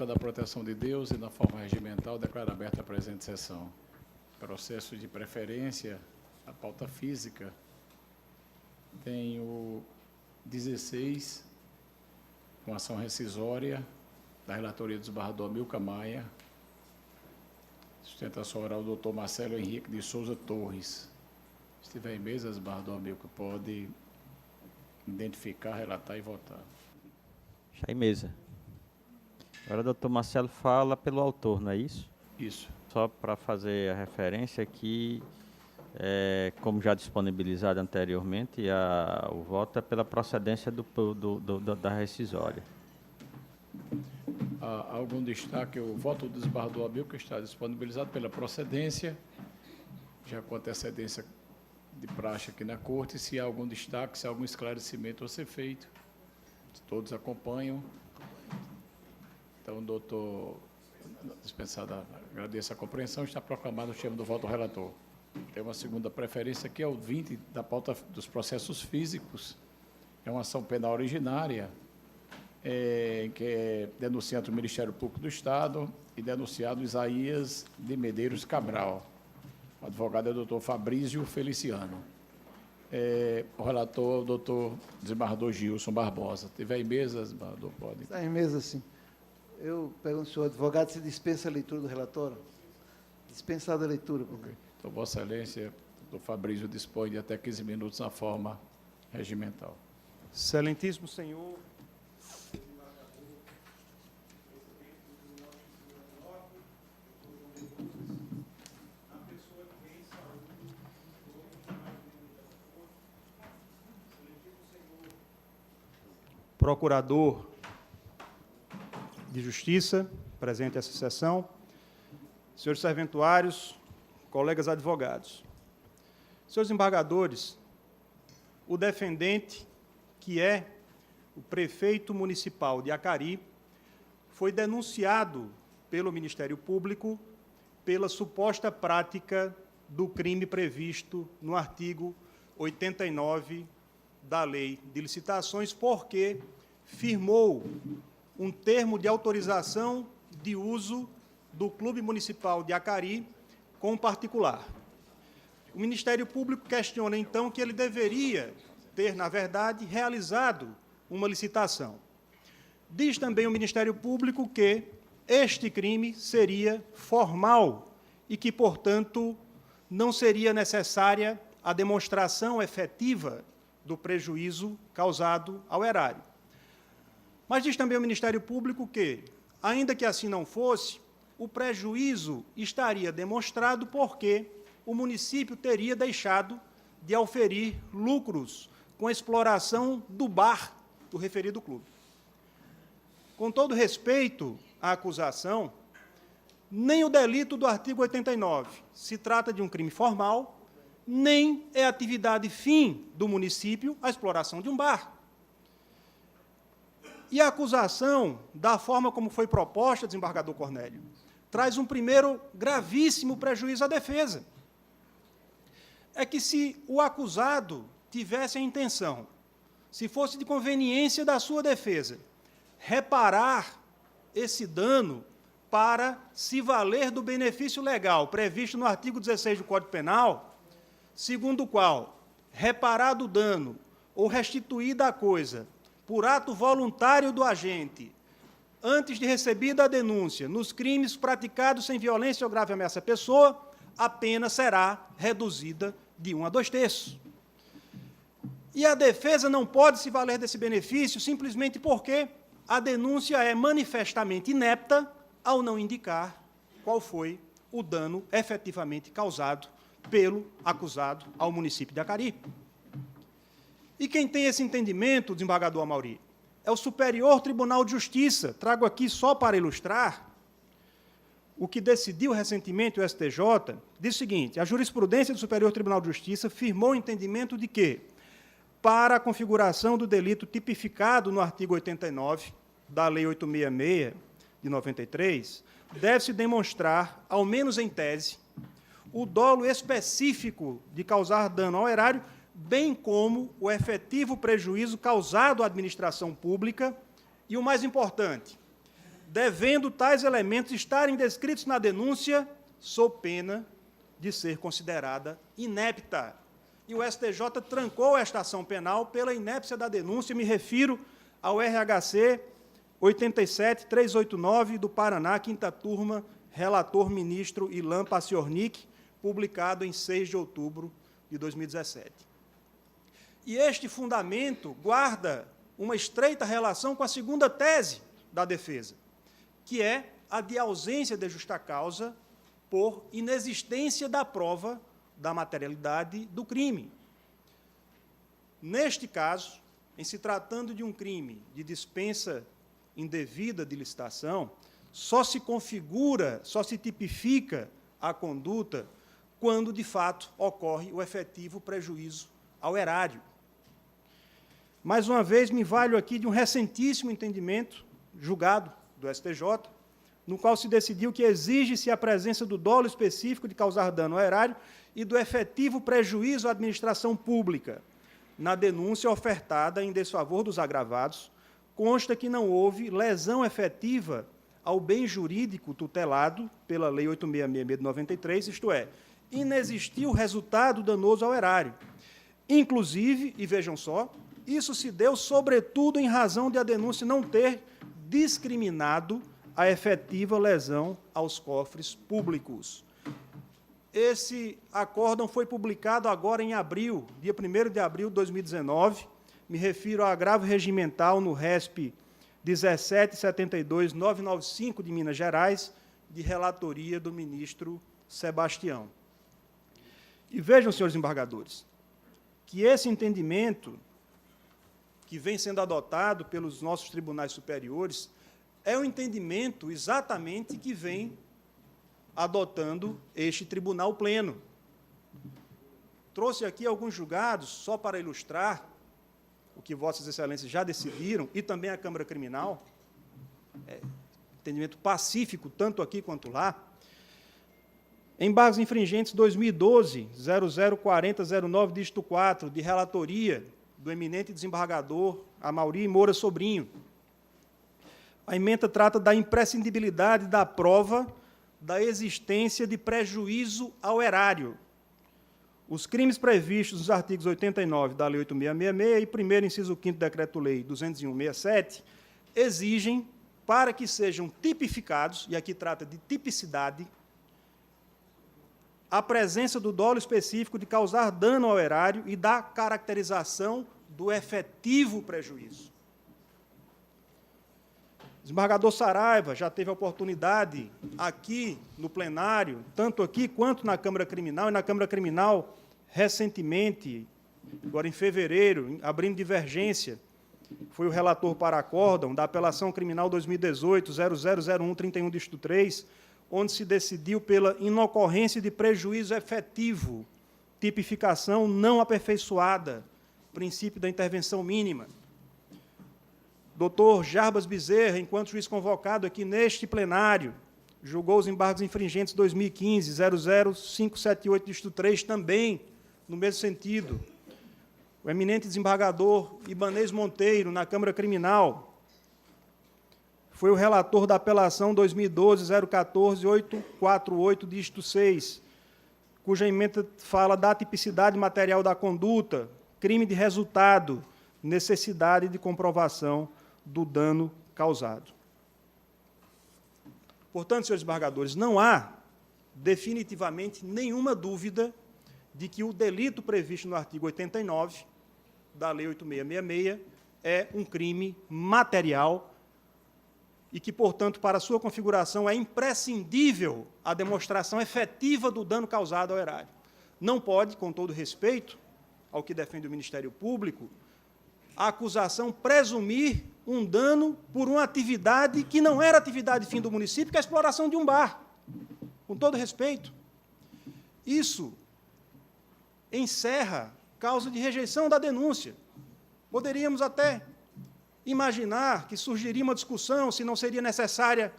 invocando a proteção de Deus e na forma regimental, declaro aberta a presente sessão. Processo de preferência, a pauta física. Tenho 16, com ação rescisória, da relatoria do desembargador Amilcar Maia. Sustentação oral do doutor Marcelo Henrique de Souza Torres. Se estiver em mesa, desembargador Amilcar, pode identificar, relatar e votar. Já em mesa. Agora o doutor Marcelo fala pelo autor, não é isso? Isso. Só para fazer a referência aqui, como já disponibilizado anteriormente, o voto é pela procedência da rescisória. Há algum destaque? O voto do desembargador Amilcar está disponibilizado pela procedência, já com antecedência de praxe aqui na Corte. Se há algum destaque, se há algum esclarecimento a ser feito, todos acompanham. Então, doutor, dispensada, agradeço a compreensão, está proclamado o termo do voto do relator. Tem uma segunda preferência aqui, é o 20 da pauta dos processos físicos. É uma ação penal originária, que é denunciante do Ministério Público do Estado e denunciado Isaías de Medeiros Cabral. O advogado é o doutor Fabrício Feliciano. O relator é o doutor desembargador Gilson Barbosa. Se tiver em mesa, desembargador, pode. Está em mesa, sim. Eu pergunto ao senhor advogado se dispensa a leitura do relatório. Dispensada a leitura. Okay. Então, Vossa Excelência, o doutor Fabrício dispõe de até 15 minutos na forma regimental. Excelentíssimo senhor, procurador de Justiça, presente essa sessão, senhores serventuários, colegas advogados. Senhores embargadores, o defendente, que é o prefeito municipal de Acari, foi denunciado pelo Ministério Público pela suposta prática do crime previsto no artigo 89 da Lei de Licitações, porque firmou um termo de autorização de uso do Clube Municipal de Acari com particular. O Ministério Público questiona, então, que ele deveria ter, na verdade, realizado uma licitação. Diz também o Ministério Público que este crime seria formal e que, portanto, não seria necessária a demonstração efetiva do prejuízo causado ao erário. Mas diz também o Ministério Público que, ainda que assim não fosse, o prejuízo estaria demonstrado porque o município teria deixado de auferir lucros com a exploração do bar do referido clube. Com todo respeito à acusação, nem o delito do artigo 89 se trata de um crime formal, nem é atividade fim do município a exploração de um bar. E a acusação, da forma como foi proposta, desembargador Cornélio, traz um primeiro gravíssimo prejuízo à defesa. É que se o acusado tivesse a intenção, se fosse de conveniência da sua defesa, reparar esse dano para se valer do benefício legal previsto no artigo 16 do Código Penal, segundo o qual, reparado o dano ou restituída a coisa por ato voluntário do agente, antes de recebida a denúncia, nos crimes praticados sem violência ou grave ameaça à pessoa, a pena será reduzida de 1 a 2/3. E a defesa não pode se valer desse benefício simplesmente porque a denúncia é manifestamente inepta ao não indicar qual foi o dano efetivamente causado pelo acusado ao município de Acari. E quem tem esse entendimento, desembargador Amauri, é o Superior Tribunal de Justiça. Trago aqui só para ilustrar o que decidiu recentemente o STJ. Diz o seguinte: a jurisprudência do Superior Tribunal de Justiça firmou o entendimento de que, para a configuração do delito tipificado no artigo 89 da Lei 866, de 93, deve-se demonstrar, ao menos em tese, o dolo específico de causar dano ao erário, bem como o efetivo prejuízo causado à administração pública e, o mais importante, devendo tais elementos estarem descritos na denúncia, sob pena de ser considerada inepta. E o STJ trancou esta ação penal pela inépcia da denúncia, me refiro ao RHC 87.389 do Paraná, quinta turma, relator ministro Ilan Paciornik, publicado em 6 de outubro de 2017. E este fundamento guarda uma estreita relação com a segunda tese da defesa, que é a de ausência de justa causa por inexistência da prova da materialidade do crime. Neste caso, em se tratando de um crime de dispensa indevida de licitação, só se configura, só se tipifica a conduta quando, de fato, ocorre o efetivo prejuízo ao erário. Mais uma vez, me valho aqui de um recentíssimo entendimento, julgado do STJ, no qual se decidiu que exige-se a presença do dolo específico de causar dano ao erário e do efetivo prejuízo à administração pública. Na denúncia ofertada em desfavor dos agravados, consta que não houve lesão efetiva ao bem jurídico tutelado pela Lei 8.666 de 93, isto é, inexistiu resultado danoso ao erário. Inclusive, e vejam só, isso se deu, sobretudo, em razão de a denúncia não ter discriminado a efetiva lesão aos cofres públicos. Esse acórdão foi publicado agora em abril, dia 1º de abril de 2019, me refiro ao agravo regimental no RESP 17.72.995 de Minas Gerais, de relatoria do ministro Sebastião. E vejam, senhores embargadores, que esse entendimento, que vem sendo adotado pelos nossos tribunais superiores, é um entendimento exatamente que vem adotando este tribunal pleno. Trouxe aqui alguns julgados, só para ilustrar o que Vossas Excelências já decidiram, e também a Câmara Criminal, entendimento pacífico, tanto aqui quanto lá. Embargos infringentes 2012, 004009, dígito 4, de relatoria do eminente desembargador Amaury Moura Sobrinho. A ementa trata da imprescindibilidade da prova da existência de prejuízo ao erário. Os crimes previstos nos artigos 89 da Lei 8.666 e 1º inciso 5º do Decreto-Lei 201/67 exigem, para que sejam tipificados, e aqui trata de tipicidade, a presença do dolo específico de causar dano ao erário e da caracterização do efetivo prejuízo. O desembargador Saraiva já teve a oportunidade aqui no plenário, tanto aqui quanto na Câmara Criminal, e na Câmara Criminal, recentemente, agora em fevereiro, abrindo divergência, foi o relator para acórdão da apelação criminal 2018-000131, dígito 3, onde se decidiu pela inocorrência de prejuízo efetivo, tipificação não aperfeiçoada, princípio da intervenção mínima. Dr. Jarbas Bezerra, enquanto juiz convocado aqui neste plenário, julgou os embargos infringentes 2015, 00578, dígito 3, também no mesmo sentido. O eminente desembargador Ibanez Monteiro, na Câmara Criminal, foi o relator da apelação 2012-014-848, dígito 6, cuja ementa fala da tipicidade material da conduta, crime de resultado, necessidade de comprovação do dano causado. Portanto, senhores desembargadores, não há definitivamente nenhuma dúvida de que o delito previsto no artigo 89 da Lei 8.666 é um crime material e que, portanto, para sua configuração é imprescindível a demonstração efetiva do dano causado ao erário. Não pode, com todo respeito ao que defende o Ministério Público, a acusação presumir um dano por uma atividade que não era atividade fim do município, que é a exploração de um bar. Com todo respeito. Isso encerra causa de rejeição da denúncia. Poderíamos até imaginar que surgiria uma discussão se não seria necessária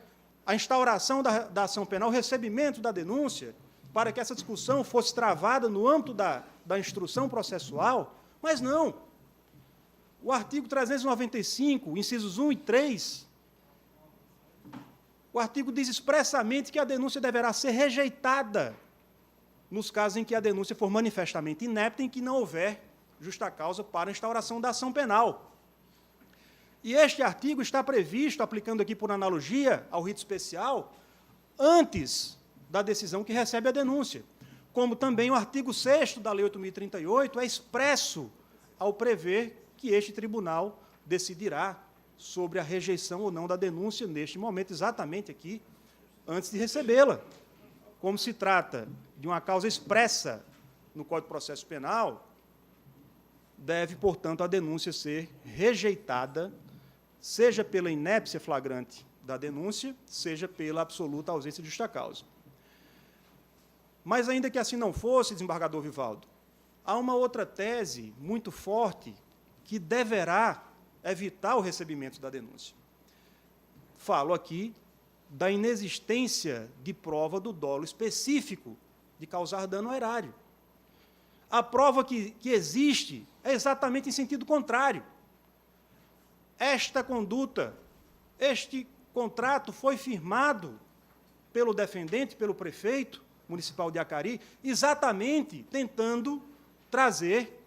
a instauração da ação penal, o recebimento da denúncia, para que essa discussão fosse travada no âmbito da instrução processual, mas não. O artigo 395, incisos 1 e 3, o artigo diz expressamente que a denúncia deverá ser rejeitada nos casos em que a denúncia for manifestamente inepta e em que não houver justa causa para a instauração da ação penal. E este artigo está previsto, aplicando aqui por analogia ao rito especial, antes da decisão que recebe a denúncia, como também o artigo 6º da Lei 8.038 é expresso ao prever que este tribunal decidirá sobre a rejeição ou não da denúncia neste momento, exatamente aqui, antes de recebê-la. Como se trata de uma causa expressa no Código de Processo Penal, deve, portanto, a denúncia ser rejeitada, seja pela inépcia flagrante da denúncia, seja pela absoluta ausência de justa causa. Mas, ainda que assim não fosse, desembargador Vivaldo, há uma outra tese muito forte que deverá evitar o recebimento da denúncia. Falo aqui da inexistência de prova do dolo específico de causar dano ao erário. A prova que existe é exatamente em sentido contrário. Esta conduta, este contrato foi firmado pelo defendente, pelo prefeito municipal de Acari, exatamente tentando trazer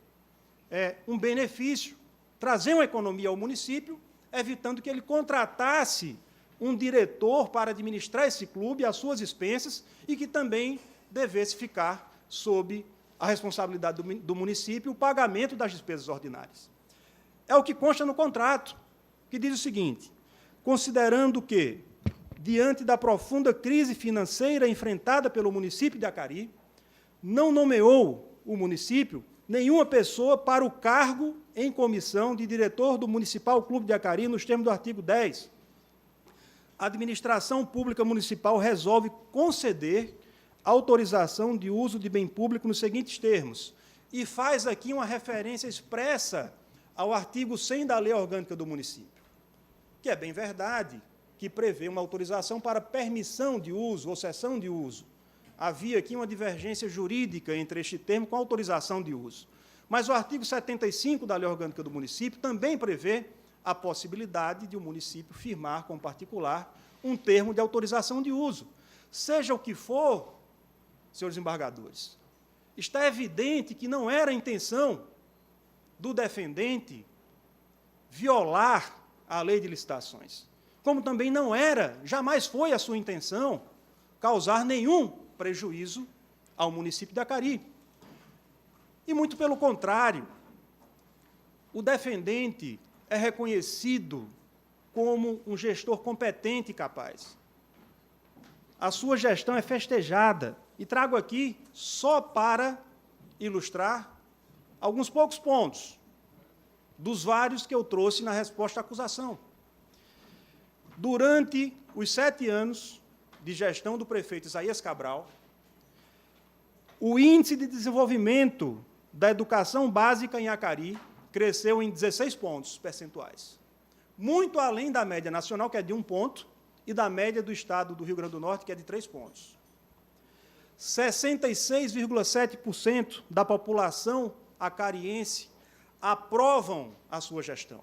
um benefício, trazer uma economia ao município, evitando que ele contratasse um diretor para administrar esse clube às suas expensas e que também devesse ficar sob a responsabilidade do município o pagamento das despesas ordinárias. É o que consta no contrato, que diz o seguinte: considerando que, diante da profunda crise financeira enfrentada pelo município de Acari, não nomeou o município nenhuma pessoa para o cargo em comissão de diretor do Municipal Clube de Acari, nos termos do artigo 10. A administração pública municipal resolve conceder autorização de uso de bem público nos seguintes termos, e faz aqui uma referência expressa ao artigo 100 da Lei Orgânica do Município, que é bem verdade que prevê uma autorização para permissão de uso ou cessão de uso. Havia aqui uma divergência jurídica entre este termo com a autorização de uso. Mas o artigo 75 da Lei Orgânica do Município também prevê a possibilidade de o município firmar com o particular um termo de autorização de uso. Seja o que for, senhores embargadores, está evidente que não era a intenção do defendente violar a lei de licitações, como também não era, jamais foi a sua intenção, causar nenhum prejuízo ao município de Acari. E, muito pelo contrário, o defendente é reconhecido como um gestor competente e capaz. A sua gestão é festejada, e trago aqui, só para ilustrar, alguns poucos pontos dos vários que eu trouxe na resposta à acusação. Durante os 7 anos de gestão do prefeito Isaías Cabral, o índice de desenvolvimento da educação básica em Acari cresceu em 16 pontos percentuais, muito além da média nacional, que é de 1 ponto, e da média do estado do Rio Grande do Norte, que é de 3 pontos. 66,7% da população acariense aprovam a sua gestão,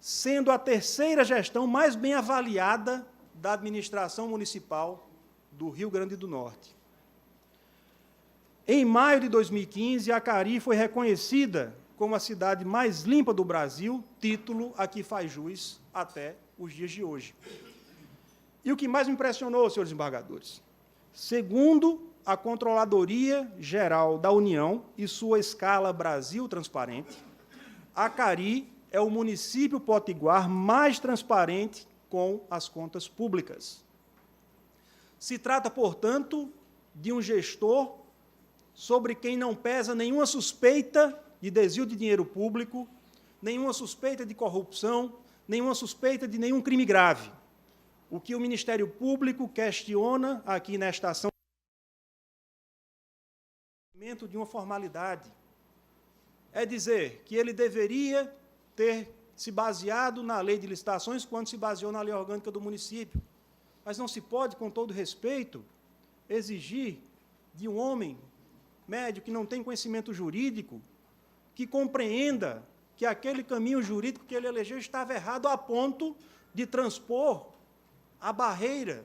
sendo a 3ª gestão mais bem avaliada da administração municipal do Rio Grande do Norte. Em maio de 2015, Acari foi reconhecida como a cidade mais limpa do Brasil, título a que faz jus até os dias de hoje. E o que mais me impressionou, senhores embargadores, segundo a Controladoria Geral da União e sua escala Brasil Transparente, Acari é o município potiguar mais transparente com as contas públicas. Se trata, portanto, de um gestor sobre quem não pesa nenhuma suspeita de desvio de dinheiro público, nenhuma suspeita de corrupção, nenhuma suspeita de nenhum crime grave. O que o Ministério Público questiona aqui nesta ação de uma formalidade é dizer que ele deveria ter se baseado na lei de licitações quando se baseou na lei orgânica do município. Mas não se pode, com todo respeito, exigir de um homem médio que não tem conhecimento jurídico que compreenda que aquele caminho jurídico que ele elegeu estava errado a ponto de transpor a barreira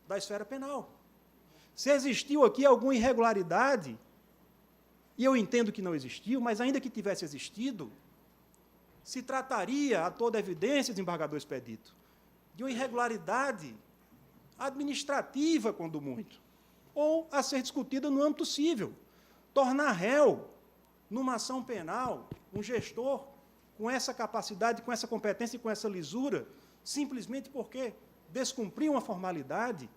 da esfera penal. Se existiu aqui alguma irregularidade, e eu entendo que não existiu, mas ainda que tivesse existido, se trataria, a toda evidência, desembargador Expedito, de uma irregularidade administrativa, quando muito, ou a ser discutida no âmbito civil. Tornar réu, numa ação penal, um gestor com essa capacidade, com essa competência e com essa lisura, simplesmente porque descumpriu uma formalidade,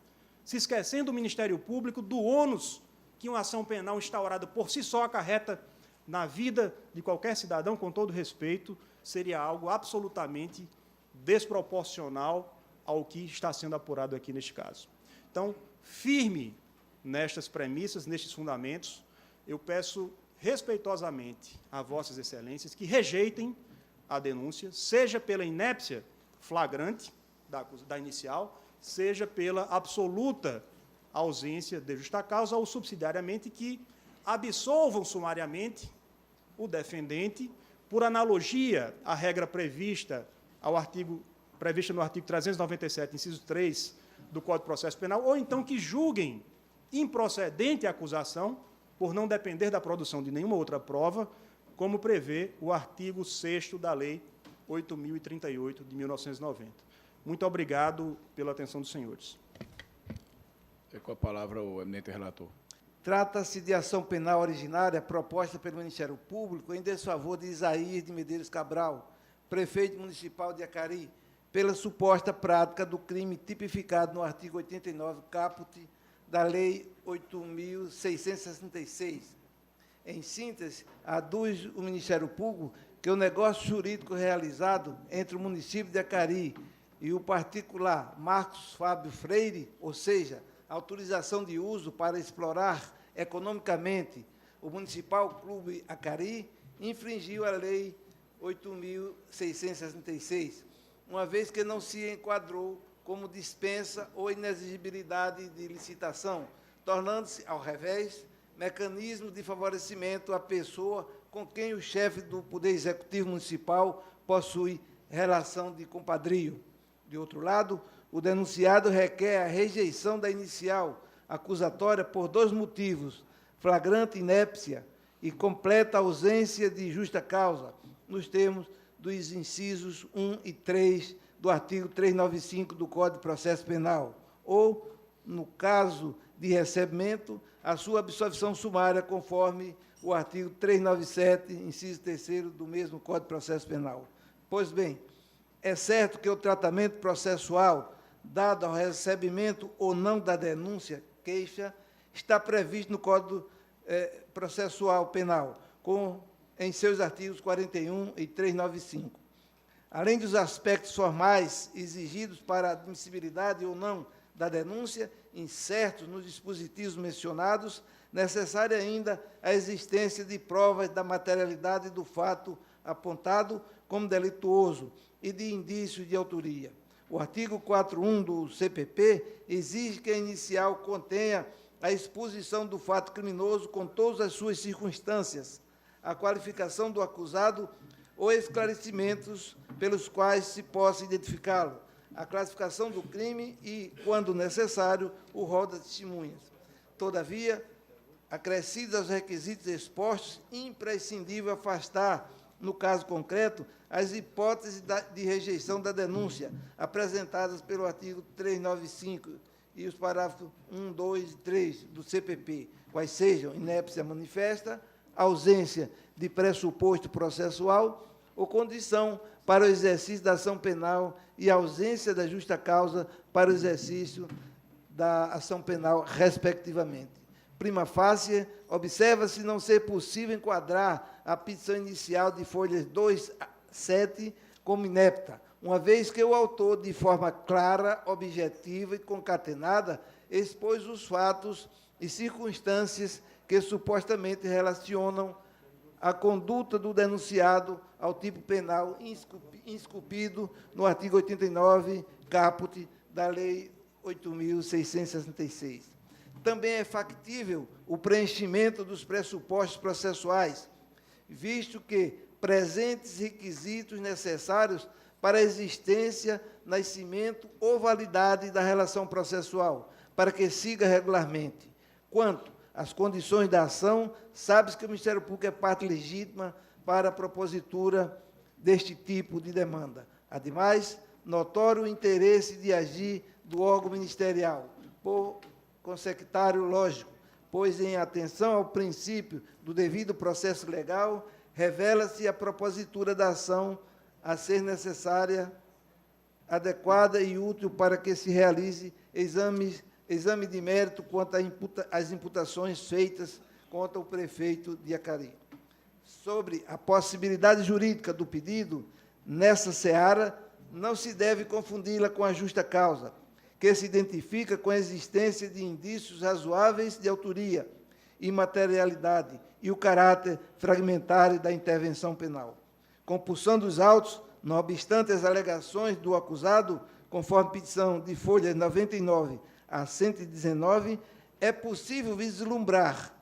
se esquecendo do Ministério Público, do ônus que uma ação penal instaurada por si só acarreta na vida de qualquer cidadão, com todo respeito, seria algo absolutamente desproporcional ao que está sendo apurado aqui neste caso. Então, firme nestas premissas, nestes fundamentos, eu peço respeitosamente a Vossas Excelências que rejeitem a denúncia, seja pela inépcia flagrante da inicial, seja pela absoluta ausência de justa causa, ou subsidiariamente que absolvam sumariamente o defendente, por analogia à regra prevista no artigo 397, inciso 3 do Código de Processo Penal, ou então que julguem improcedente a acusação, por não depender da produção de nenhuma outra prova, como prevê o artigo 6º da Lei 8.038, de 1990. Muito obrigado pela atenção dos senhores. É com a palavra o eminente relator. Trata-se de ação penal originária proposta pelo Ministério Público em desfavor de Isaías de Medeiros Cabral, prefeito municipal de Acari, pela suposta prática do crime tipificado no artigo 89, caput, da Lei 8.666. Em síntese, aduz o Ministério Público que o negócio jurídico realizado entre o município de Acari e o particular Marcos Fábio Freire, ou seja, autorização de uso para explorar economicamente o Municipal Clube Acari, infringiu a Lei 8.666, uma vez que não se enquadrou como dispensa ou inexigibilidade de licitação, tornando-se, ao revés, mecanismo de favorecimento à pessoa com quem o chefe do Poder Executivo Municipal possui relação de compadrio. De outro lado, o denunciado requer a rejeição da inicial acusatória por dois motivos: flagrante inépcia e completa ausência de justa causa, nos termos dos incisos 1 e 3 do artigo 395 do Código de Processo Penal, ou, no caso de recebimento, a sua absolvição sumária, conforme o artigo 397, inciso 3º do mesmo Código de Processo Penal. Pois bem, é certo que o tratamento processual dado ao recebimento ou não da denúncia, queixa, está previsto no Código Processual Penal, em seus artigos 41 e 395. Além dos aspectos formais exigidos para a admissibilidade ou não da denúncia, incertos nos dispositivos mencionados, necessária ainda a existência de provas da materialidade do fato apontado como delituoso e de indícios de autoria. O artigo 41 do CPP exige que a inicial contenha a exposição do fato criminoso com todas as suas circunstâncias, a qualificação do acusado ou esclarecimentos pelos quais se possa identificá-lo, a classificação do crime e, quando necessário, o rol das testemunhas. Todavia, acrescidos aos requisitos expostos, imprescindível afastar, no caso concreto, as hipóteses de rejeição da denúncia apresentadas pelo artigo 395 e os parágrafos 1, 2 e 3 do CPP, quais sejam inépcia manifesta, ausência de pressuposto processual ou condição para o exercício da ação penal e ausência da justa causa para o exercício da ação penal, respectivamente. Prima facie, observa-se não ser possível enquadrar a petição inicial de folhas 2 a 7 como inepta, uma vez que o autor, de forma clara, objetiva e concatenada, expôs os fatos e circunstâncias que supostamente relacionam a conduta do denunciado ao tipo penal esculpido no artigo 89, caput, da Lei 8.666. Também é factível o preenchimento dos pressupostos processuais, visto que presentes requisitos necessários para a existência, nascimento ou validade da relação processual, para que siga regularmente. Quanto às condições da ação, sabe-se que o Ministério Público é parte legítima para a propositura deste tipo de demanda. Ademais, notório o interesse de agir do órgão ministerial, por consectário lógico, pois, em atenção ao princípio do devido processo legal, revela-se a propositura da ação a ser necessária, adequada e útil para que se realize exame de mérito quanto às imputações feitas contra o prefeito de Acari. Sobre a possibilidade jurídica do pedido, nessa seara, não se deve confundi-la com a justa causa, que se identifica com a existência de indícios razoáveis de autoria e materialidade e o caráter fragmentário da intervenção penal. Compulsão dos autos, não obstante as alegações do acusado, conforme petição de folhas 99 a 119, é possível vislumbrar,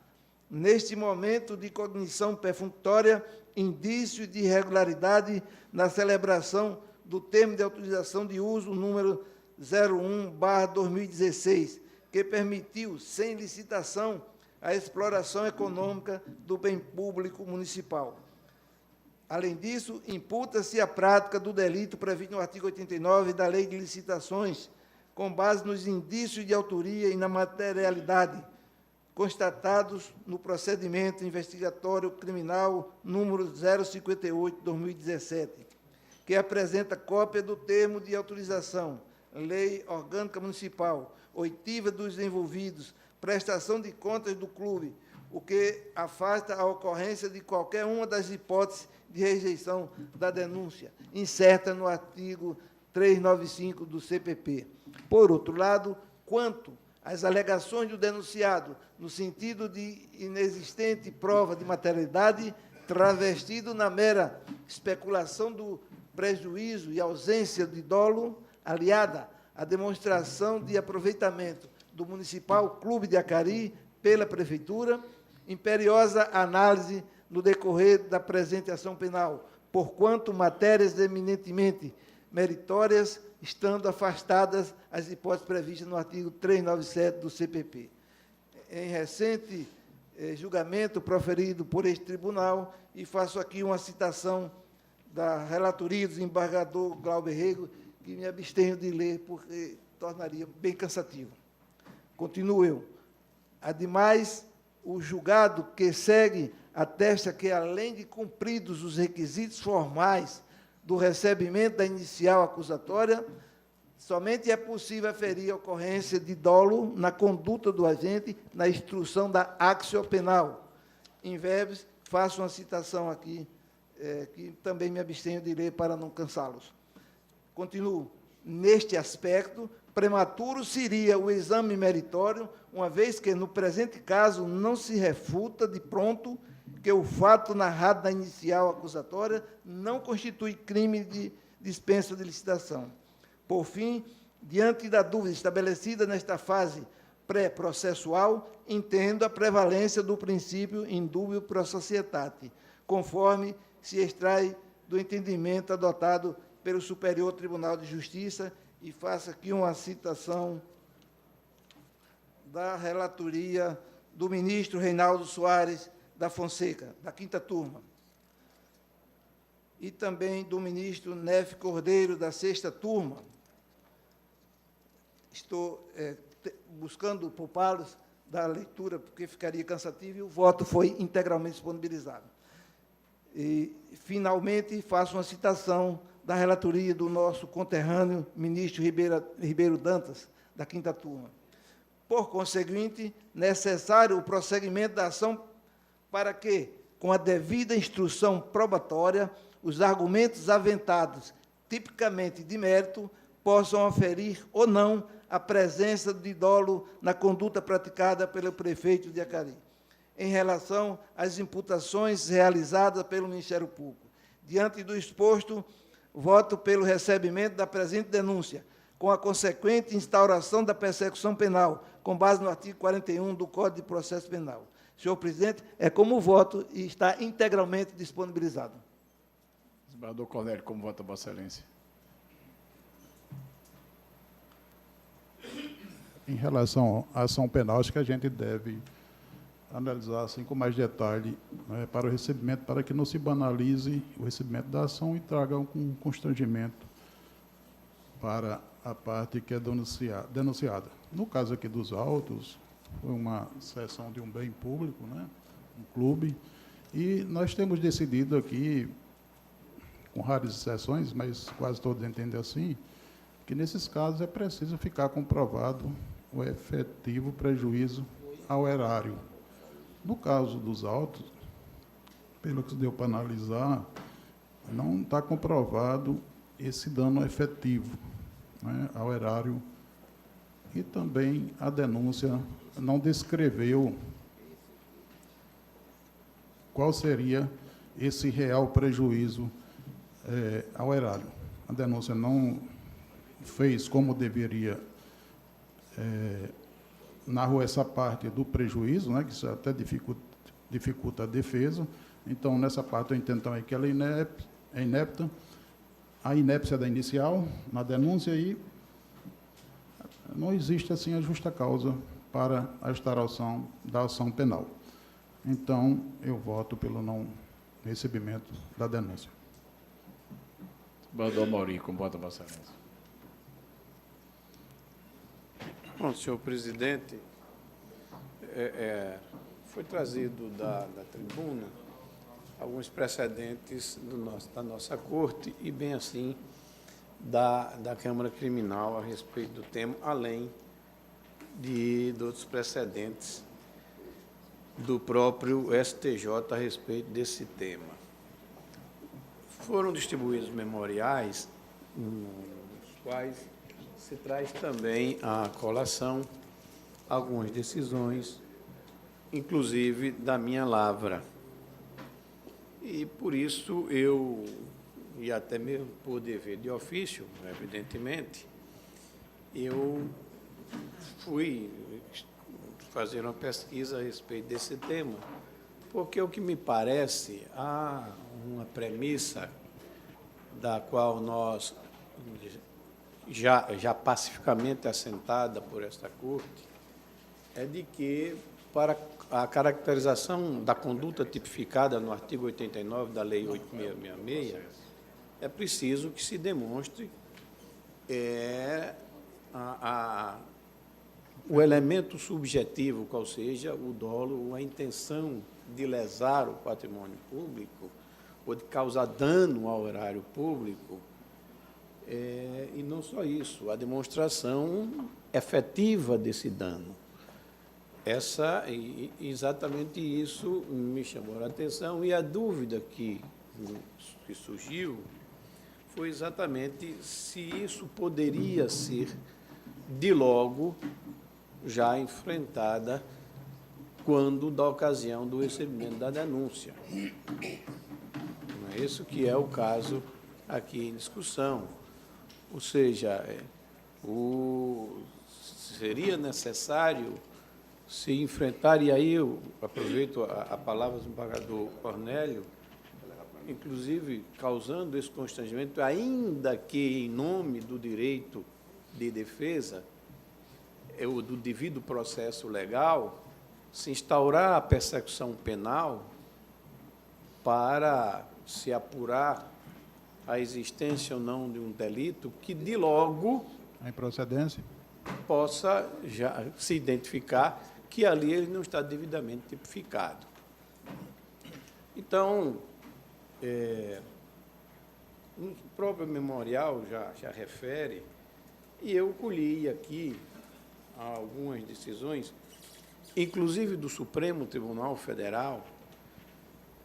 neste momento de cognição perfunctória, indício de irregularidade na celebração do termo de autorização de uso número 01/2016, que permitiu, sem licitação, a exploração econômica do bem público municipal. Além disso, imputa-se a prática do delito previsto no artigo 89 da Lei de Licitações, com base nos indícios de autoria e na materialidade constatados no procedimento investigatório criminal número 058/2017, que apresenta cópia do termo de autorização, Lei Orgânica Municipal, oitiva dos envolvidos, prestação de contas do clube, o que afasta a ocorrência de qualquer uma das hipóteses de rejeição da denúncia, incerta no artigo 395 do CPP. Por outro lado, quanto às alegações do denunciado, no sentido de inexistente prova de materialidade, travestido na mera especulação do prejuízo e ausência de dolo, aliada à demonstração de aproveitamento do Municipal Clube de Acari pela Prefeitura, imperiosa análise no decorrer da presente ação penal, porquanto matérias eminentemente meritórias, estando afastadas as hipóteses previstas no artigo 397 do CPP. Em recente julgamento proferido por este tribunal, e faço aqui uma citação da relatoria do desembargador Glauber Rego, que me abstenho de ler, porque tornaria bem cansativo. Continuo eu. Ademais, o julgado que segue atesta que, além de cumpridos os requisitos formais do recebimento da inicial acusatória, somente é possível aferir a ocorrência de dolo na conduta do agente na instrução da axio penal. Em verbis, faço uma citação aqui, que também me abstenho de ler para não cansá-los. Continuo. Neste aspecto, prematuro seria o exame meritório, uma vez que, no presente caso, não se refuta de pronto que o fato narrado na inicial acusatória não constitui crime de dispensa de licitação. Por fim, diante da dúvida estabelecida nesta fase pré-processual, entendo a prevalência do princípio indubio pro societate, conforme se extrai do entendimento adotado pelo Superior Tribunal de Justiça, e faço aqui uma citação da relatoria do ministro Reinaldo Soares da Fonseca, da 5ª turma, e também do ministro Nefe Cordeiro, da 6ª turma. Estou buscando poupá-los da leitura, porque ficaria cansativo, e o voto foi integralmente disponibilizado. E, finalmente, faço uma citação da relatoria do nosso conterrâneo, ministro Ribeiro Dantas, da 5ª turma. Por conseguinte, necessário o prosseguimento da ação para que, com a devida instrução probatória, os argumentos aventados, tipicamente de mérito, possam aferir ou não a presença de dolo na conduta praticada pelo prefeito de Acari, em relação às imputações realizadas pelo Ministério Público. Diante do exposto, voto pelo recebimento da presente denúncia, com a consequente instauração da persecução penal, com base no artigo 41 do Código de Processo Penal. Senhor presidente, é como voto e está integralmente disponibilizado. Desembargador Cornélio, como vota Vossa Excelência? em relação à ação penal, acho que a gente deve analisar assim com mais detalhe, né, para o recebimento, para que não se banalize o recebimento da ação e traga um constrangimento para a parte que é denunciada. No caso aqui dos autos, foi uma cessão de um bem público, né, um clube, e nós temos decidido aqui, com raras exceções, mas quase todos entendem assim, que nesses casos é preciso ficar comprovado o efetivo prejuízo ao erário. No caso dos autos, pelo que deu para analisar, não está comprovado esse dano efetivo, né, ao erário, e também a denúncia não descreveu qual seria esse real prejuízo ao erário. A denúncia não fez como deveria, narrou essa parte do prejuízo, né, que isso até dificulta a defesa. Então, nessa parte, eu entendo também que ela é inepta, a inépcia da inicial na denúncia, e não existe assim a justa causa para a instauração da ação penal. Então, eu voto pelo não recebimento da denúncia. Desembargador Amorim, como vota Vossa Excelência? Bom, senhor presidente, foi trazido da tribuna alguns precedentes da nossa corte e, bem assim, da Câmara Criminal a respeito do tema, além de outros precedentes do próprio STJ a respeito desse tema. Foram distribuídos memoriais, nos quais se traz também à colação algumas decisões, inclusive da minha lavra. E, por isso, eu, e até mesmo por dever de ofício, evidentemente, eu fui fazer uma pesquisa a respeito desse tema, porque o que me parece, há uma premissa da qual nós, já pacificamente assentada por esta Corte, é de que, para a caracterização da conduta tipificada no artigo 89 da Lei 8.666, é preciso que se demonstre o elemento subjetivo, qual seja o dolo ou a intenção de lesar o patrimônio público ou de causar dano ao erário público, e não só isso, a demonstração efetiva desse dano. Exatamente isso me chamou a atenção, e a dúvida que surgiu foi exatamente se isso poderia ser, de logo, já enfrentada quando da ocasião do recebimento da denúncia. Não é isso que é o caso aqui em discussão. Ou seja, seria necessário se enfrentar, e aí eu aproveito a palavra do desembargador Cornélio, inclusive causando esse constrangimento, ainda que em nome do direito de defesa, do devido processo legal, se instaurar a persecução penal para se apurar a existência ou não de um delito que, de logo, A improcedência? possa já se identificar que ali ele não está devidamente tipificado. Então, o próprio memorial já refere, e eu colhi aqui algumas decisões, inclusive do Supremo Tribunal Federal,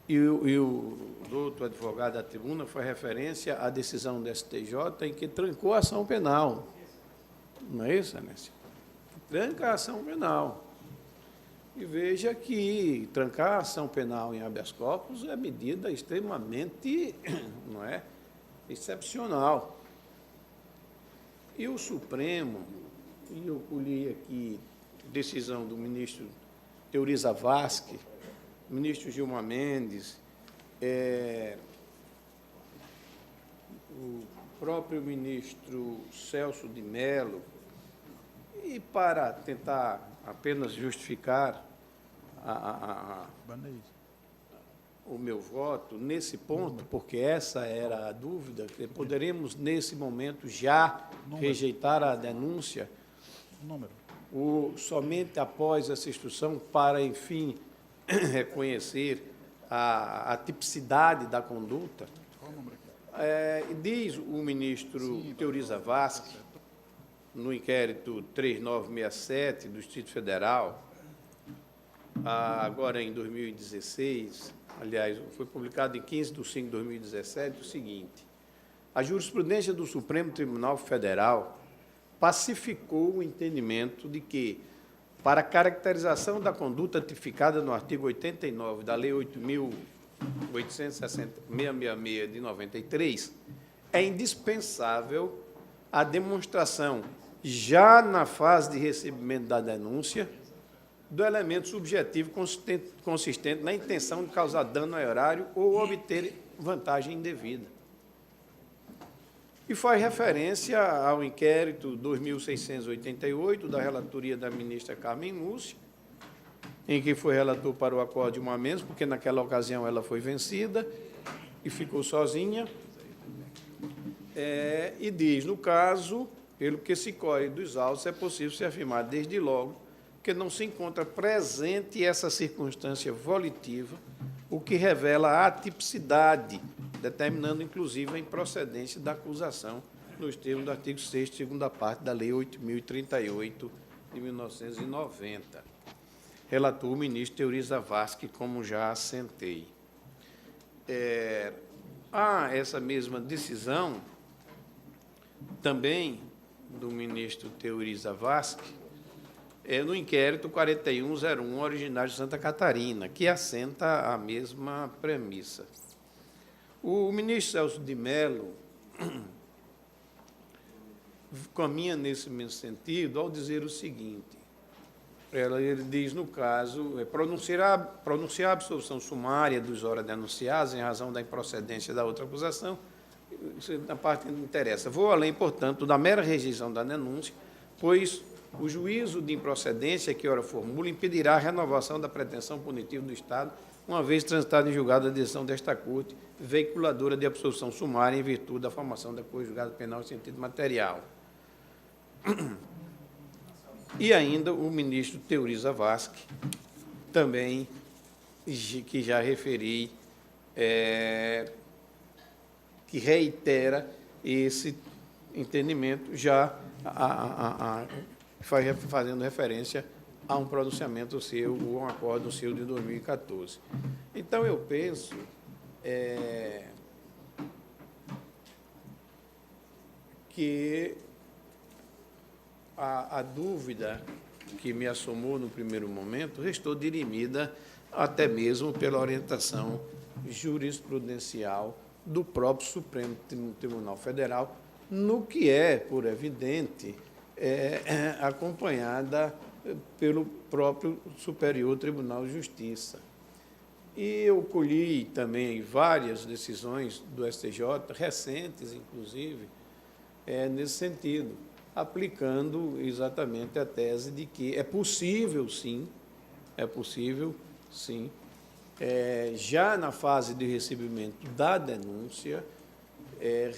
e o doutor advogado da tribuna foi referência à decisão do STJ em que trancou a ação penal. Não é isso, Anésio? Tranca a ação penal. E veja que trancar a ação penal em habeas corpus é medida extremamente, não é, excepcional. E o Supremo, e eu colhi aqui decisão do ministro Teoriza Vasque, ministro Gilmar Mendes, o próprio ministro Celso de Mello, E para tentar apenas justificar o meu voto nesse ponto, porque essa era a dúvida, que poderemos, nesse momento, já rejeitar a denúncia, somente após essa instrução, para, enfim, reconhecer a tipicidade da conduta. Diz o ministro Teori Zavascki, no inquérito 3967 do Distrito Federal, agora em 2016, aliás, foi publicado em 15/5/2017, o seguinte: a jurisprudência do Supremo Tribunal Federal pacificou o entendimento de que, para a caracterização da conduta tipificada no artigo 89 da Lei 8.866 de 93, é indispensável a demonstração, já na fase de recebimento da denúncia, do elemento subjetivo consistente na intenção de causar dano ao erário ou obter vantagem indevida. E faz referência ao inquérito 2688 da relatoria da ministra Carmen Lúcia, em que foi relator para o acordo de uma menos, porque naquela ocasião ela foi vencida e ficou sozinha, e diz, no caso, pelo que se colhe dos autos, é possível se afirmar desde logo que não se encontra presente essa circunstância volitiva, o que revela a atipicidade, determinando, inclusive, a improcedência da acusação nos termos do artigo 6º, segunda parte da Lei 8.038, de 1990. Relator o ministro Teori Zavascki, como já assentei. Há essa mesma decisão também do ministro Teori Zavascki, no inquérito 4101, originário de Santa Catarina, que assenta a mesma premissa. O ministro Celso de Mello caminha nesse mesmo sentido ao dizer o seguinte: ele diz, no caso, pronunciar a absolvição sumária dos ora denunciados em razão da improcedência da outra acusação, isso na parte que não interessa. Vou além, portanto, da mera rejeição da denúncia, pois o juízo de improcedência que ora formula impedirá a renovação da pretensão punitiva do Estado, uma vez transitada em julgado a decisão desta Corte, veiculadora de absolvição sumária em virtude da formação da coisa julgada penal em sentido material. E ainda o ministro Teori Zavascki, também, que já referi, que reitera esse entendimento, já fazendo referência a um pronunciamento seu, ou um acordo seu de 2014. Então, eu penso que a dúvida que me assomou no primeiro momento restou dirimida até mesmo pela orientação jurisprudencial do próprio Supremo Tribunal Federal, no que é, por evidente, acompanhada pelo próprio Superior Tribunal de Justiça. E eu colhi também várias decisões do STJ, recentes, inclusive, nesse sentido, aplicando exatamente a tese de que é possível, sim, já na fase de recebimento da denúncia,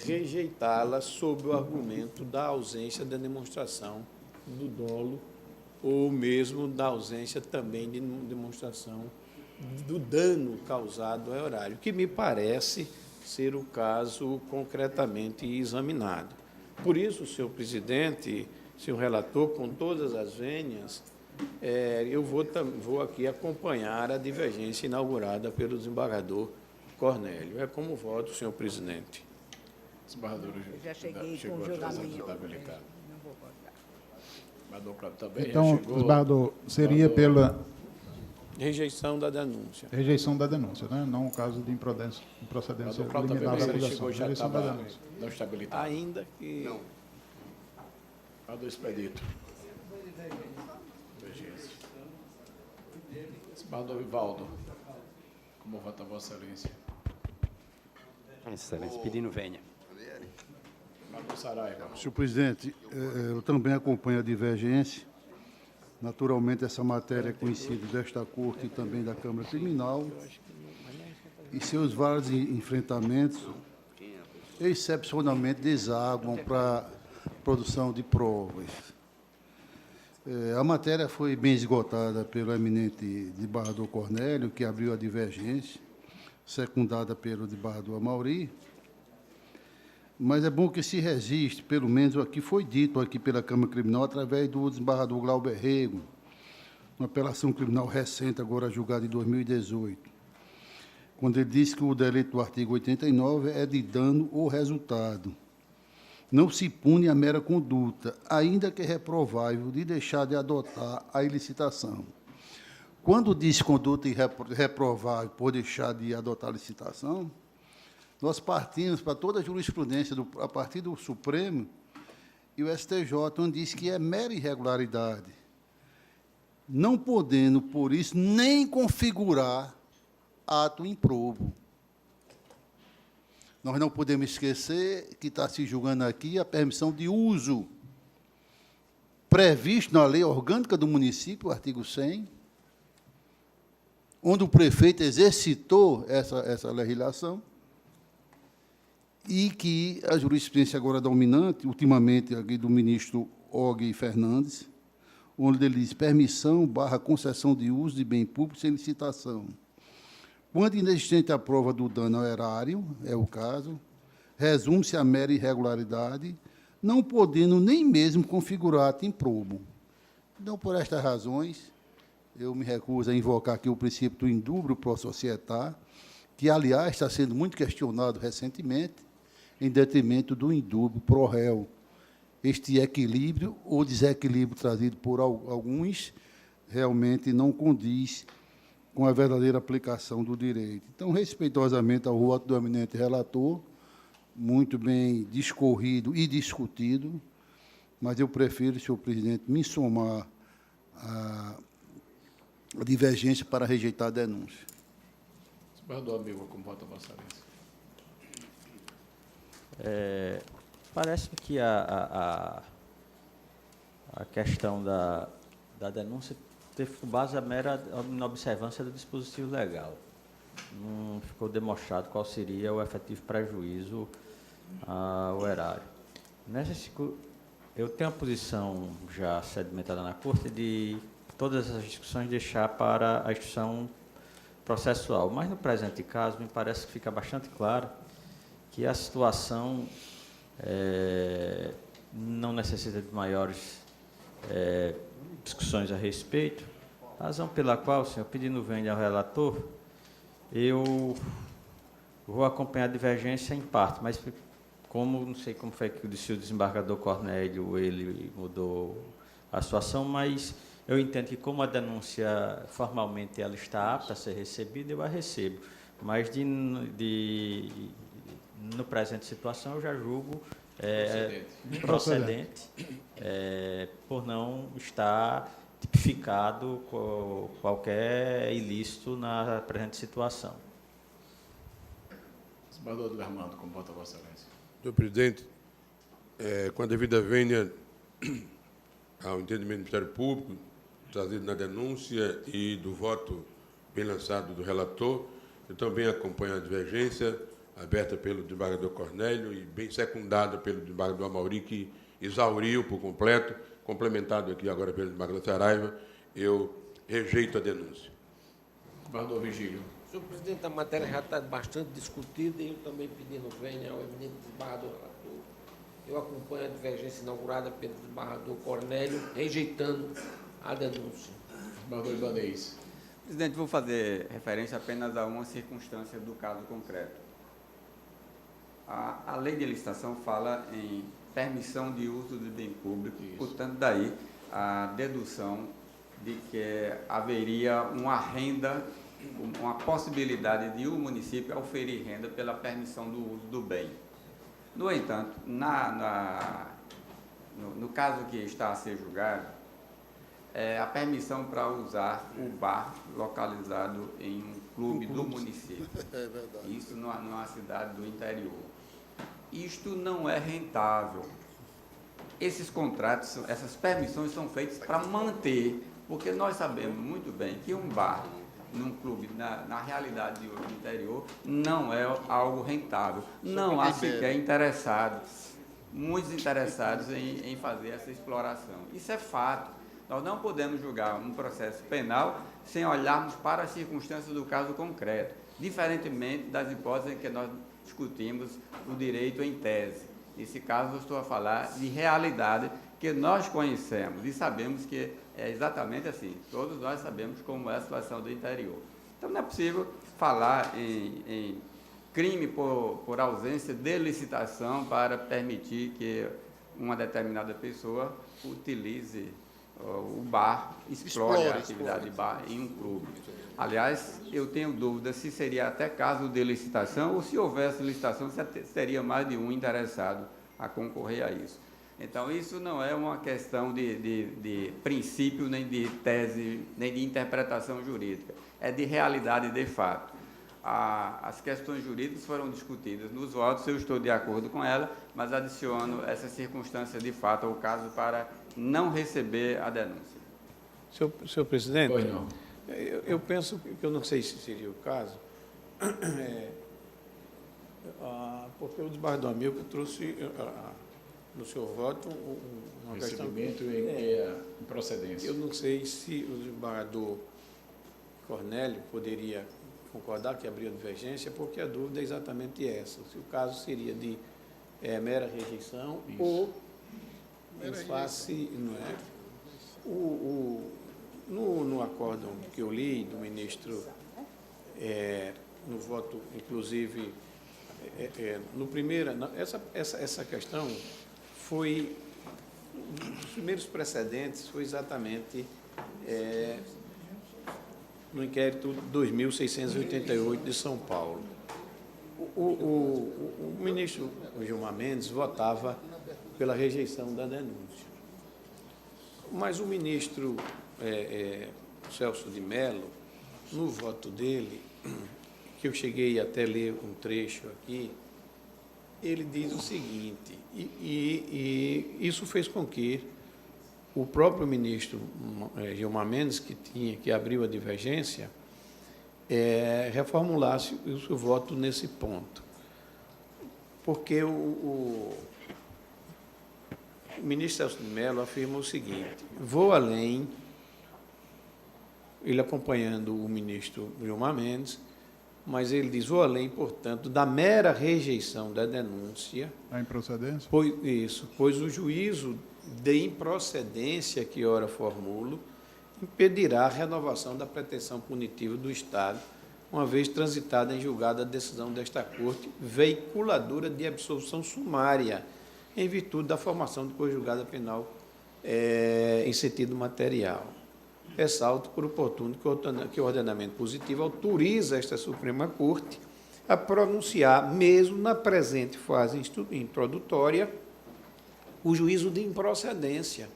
rejeitá-la sob o argumento da ausência da demonstração do dolo ou mesmo da ausência também de demonstração do dano causado ao erário, que me parece ser o caso concretamente examinado. Por isso, senhor presidente, senhor relator, com todas as vênias, eu vou aqui acompanhar a divergência inaugurada pelo desembargador Cornélio. É como voto, senhor presidente. Desembargador, Eu já cheguei com o julgamento. Não vou votar. Desembargador Cláudio também Então, já chegou. desembargador, seria pela Rejeição da denúncia. rejeição da denúncia, né? Não o caso de improcedência Desembargador Cláudio liminar também da ele acusação. chegou, já Rejeição da estava denúncia. não estabilizado. Ainda que... Desembargador Expedito. Divergência. Desembargador Vivaldo. Como vota Vossa Excelência? Excelência, pedindo venha. Desembargador Saraiva. Senhor presidente, eu também acompanho a divergência. Naturalmente, essa matéria é conhecida desta Corte e também da Câmara Criminal. E seus vários enfrentamentos, excepcionalmente, desaguam para a produção de provas. A matéria foi bem esgotada pelo eminente desembargador Cornélio, que abriu a divergência, secundada pelo desembargador Amauri. Mas é bom que se registre, pelo menos o que foi dito aqui pela Câmara Criminal, através do desembargador Glauber Rego, uma apelação criminal recente, agora julgada em 2018, quando ele disse que o delito do artigo 89 é de dano ou resultado. Não se pune a mera conduta, ainda que reprovável, de deixar de adotar a ilicitação. Quando diz conduta reprovável por deixar de adotar a licitação, nós partimos para toda a jurisprudência, a partir do Supremo e o STJ, onde diz que é mera irregularidade, não podendo, por isso, nem configurar ato improbo. Nós não podemos esquecer que está se julgando aqui a permissão de uso previsto na lei orgânica do município, o artigo 100, onde o prefeito exercitou essa legislação, e que a jurisprudência agora dominante, ultimamente, aqui do ministro Og Fernandes, onde ele diz permissão/concessão de uso de bem público sem licitação. Quando inexistente a prova do dano ao erário, é o caso, resume-se a mera irregularidade, não podendo nem mesmo configurar ato improbo. Então, por estas razões, eu me recuso a invocar aqui o princípio do indúbio pro societas, que, aliás, está sendo muito questionado recentemente, em detrimento do indúbio pro réu. Este equilíbrio ou desequilíbrio trazido por alguns realmente não condiz com a verdadeira aplicação do direito. Então, respeitosamente ao voto do eminente relator, muito bem discorrido e discutido, mas eu prefiro, senhor presidente, me somar à divergência para rejeitar a denúncia. Desembargador Amilcar, como vota Vossa Excelência? Parece-me que a questão da denúncia teve por base a mera inobservância do dispositivo legal. Não ficou demonstrado qual seria o efetivo prejuízo ao erário. Eu tenho a posição já sedimentada na Corte de todas essas discussões deixar para a instrução processual, mas no presente caso me parece que fica bastante claro que a situação não necessita de maiores discussões a respeito, razão pela qual, senhor, pedindo vênia ao relator, eu vou acompanhar a divergência em parte, mas como, não sei como foi que disse o desembargador Cornélio, ele mudou a situação, mas eu entendo que como a denúncia formalmente ela está apta a ser recebida, eu a recebo, mas no presente situação eu já julgo procedente por não estar tipificado qualquer ilícito na presente situação. Desembargador do Armando, como vota Vossa Excelência? Senhor presidente, com a devida vênia ao entendimento do Ministério Público, trazido na denúncia e do voto bem lançado do relator, eu também acompanho a divergência aberta pelo desembargador Cornélio e bem secundada pelo desembargador Amauri, que exauriu por completo, complementado aqui agora pelo desembargador Saraiva, eu rejeito a denúncia. Desembargador Vigílio. Senhor presidente, a matéria já está bastante discutida e eu também pedindo vênia ao eminente desembargador relator. Eu acompanho a divergência inaugurada pelo desembargador Cornélio, rejeitando a denúncia. Desembargador Ibanez. Presidente, vou fazer referência apenas a uma circunstância do caso concreto. A lei de licitação fala em permissão de uso de bem público, portanto, daí a dedução de que haveria uma renda, uma possibilidade de o município oferir renda pela permissão do uso do bem. No entanto, no caso que está a ser julgado, a permissão para usar o bar localizado em um clube do município. Isso numa cidade do interior. isto não é rentável. Esses contratos, essas permissões são feitas para manter, porque nós sabemos muito bem que um bar num clube, na realidade de hoje no interior, não é algo rentável. Não há sequer interessados, muitos interessados em fazer essa exploração. Isso é fato. Nós não podemos julgar um processo penal sem olharmos para as circunstâncias do caso concreto, diferentemente das hipóteses em que nós discutimos o direito em tese. Nesse caso, eu estou a falar de realidade que nós conhecemos e sabemos que é exatamente assim. Todos nós sabemos como é a situação do interior. Então, não é possível falar em crime por ausência de licitação para permitir que uma determinada pessoa utilize o bar, explore a atividade de bar em um clube. Aliás, eu tenho dúvida se seria até caso de licitação ou se houvesse licitação, seria mais de um interessado a concorrer a isso. Então, isso não é uma questão de princípio, nem de tese, nem de interpretação jurídica. É de realidade de fato. As questões jurídicas foram discutidas nos votos, eu estou de acordo com ela, mas adiciono essa circunstância de fato ao caso para não receber a denúncia. Senhor presidente, Pois não. eu penso que eu não sei se seria o caso, porque o desembargador do Amilcar trouxe no seu voto uma questão. Recebimento e improcedência. Eu não sei se o desembargador Cornélio poderia concordar que abriu divergência, porque a dúvida é exatamente essa, se o caso seria de mera rejeição Isso. ou em face, não é? No acórdão que eu li do ministro, no voto, inclusive, no primeiro, essa questão foi, os primeiros precedentes foi exatamente no inquérito 2688 de São Paulo. O ministro Gilmar Mendes votava pela rejeição da denúncia. Mas o ministro Celso de Mello, no voto dele, que eu cheguei até ler um trecho aqui, ele diz o seguinte, e isso fez com que o próprio ministro Gilmar Mendes, que abriu a divergência, reformulasse o seu voto nesse ponto. Porque o ministro Celso de Mello afirma o seguinte, vou além, ele acompanhando o ministro Gilmar Mendes, mas ele diz, vou além, portanto, da mera rejeição da denúncia. A improcedência? Pois o juízo de improcedência que ora formulo impedirá a renovação da pretensão punitiva do Estado, uma vez transitada em julgado a decisão desta Corte, veiculadora de absolução sumária, em virtude da formação do julgado penal em sentido material. Ressalto por oportuno que o ordenamento positivo autoriza esta Suprema Corte a pronunciar, mesmo na presente fase introdutória, o juízo de improcedência.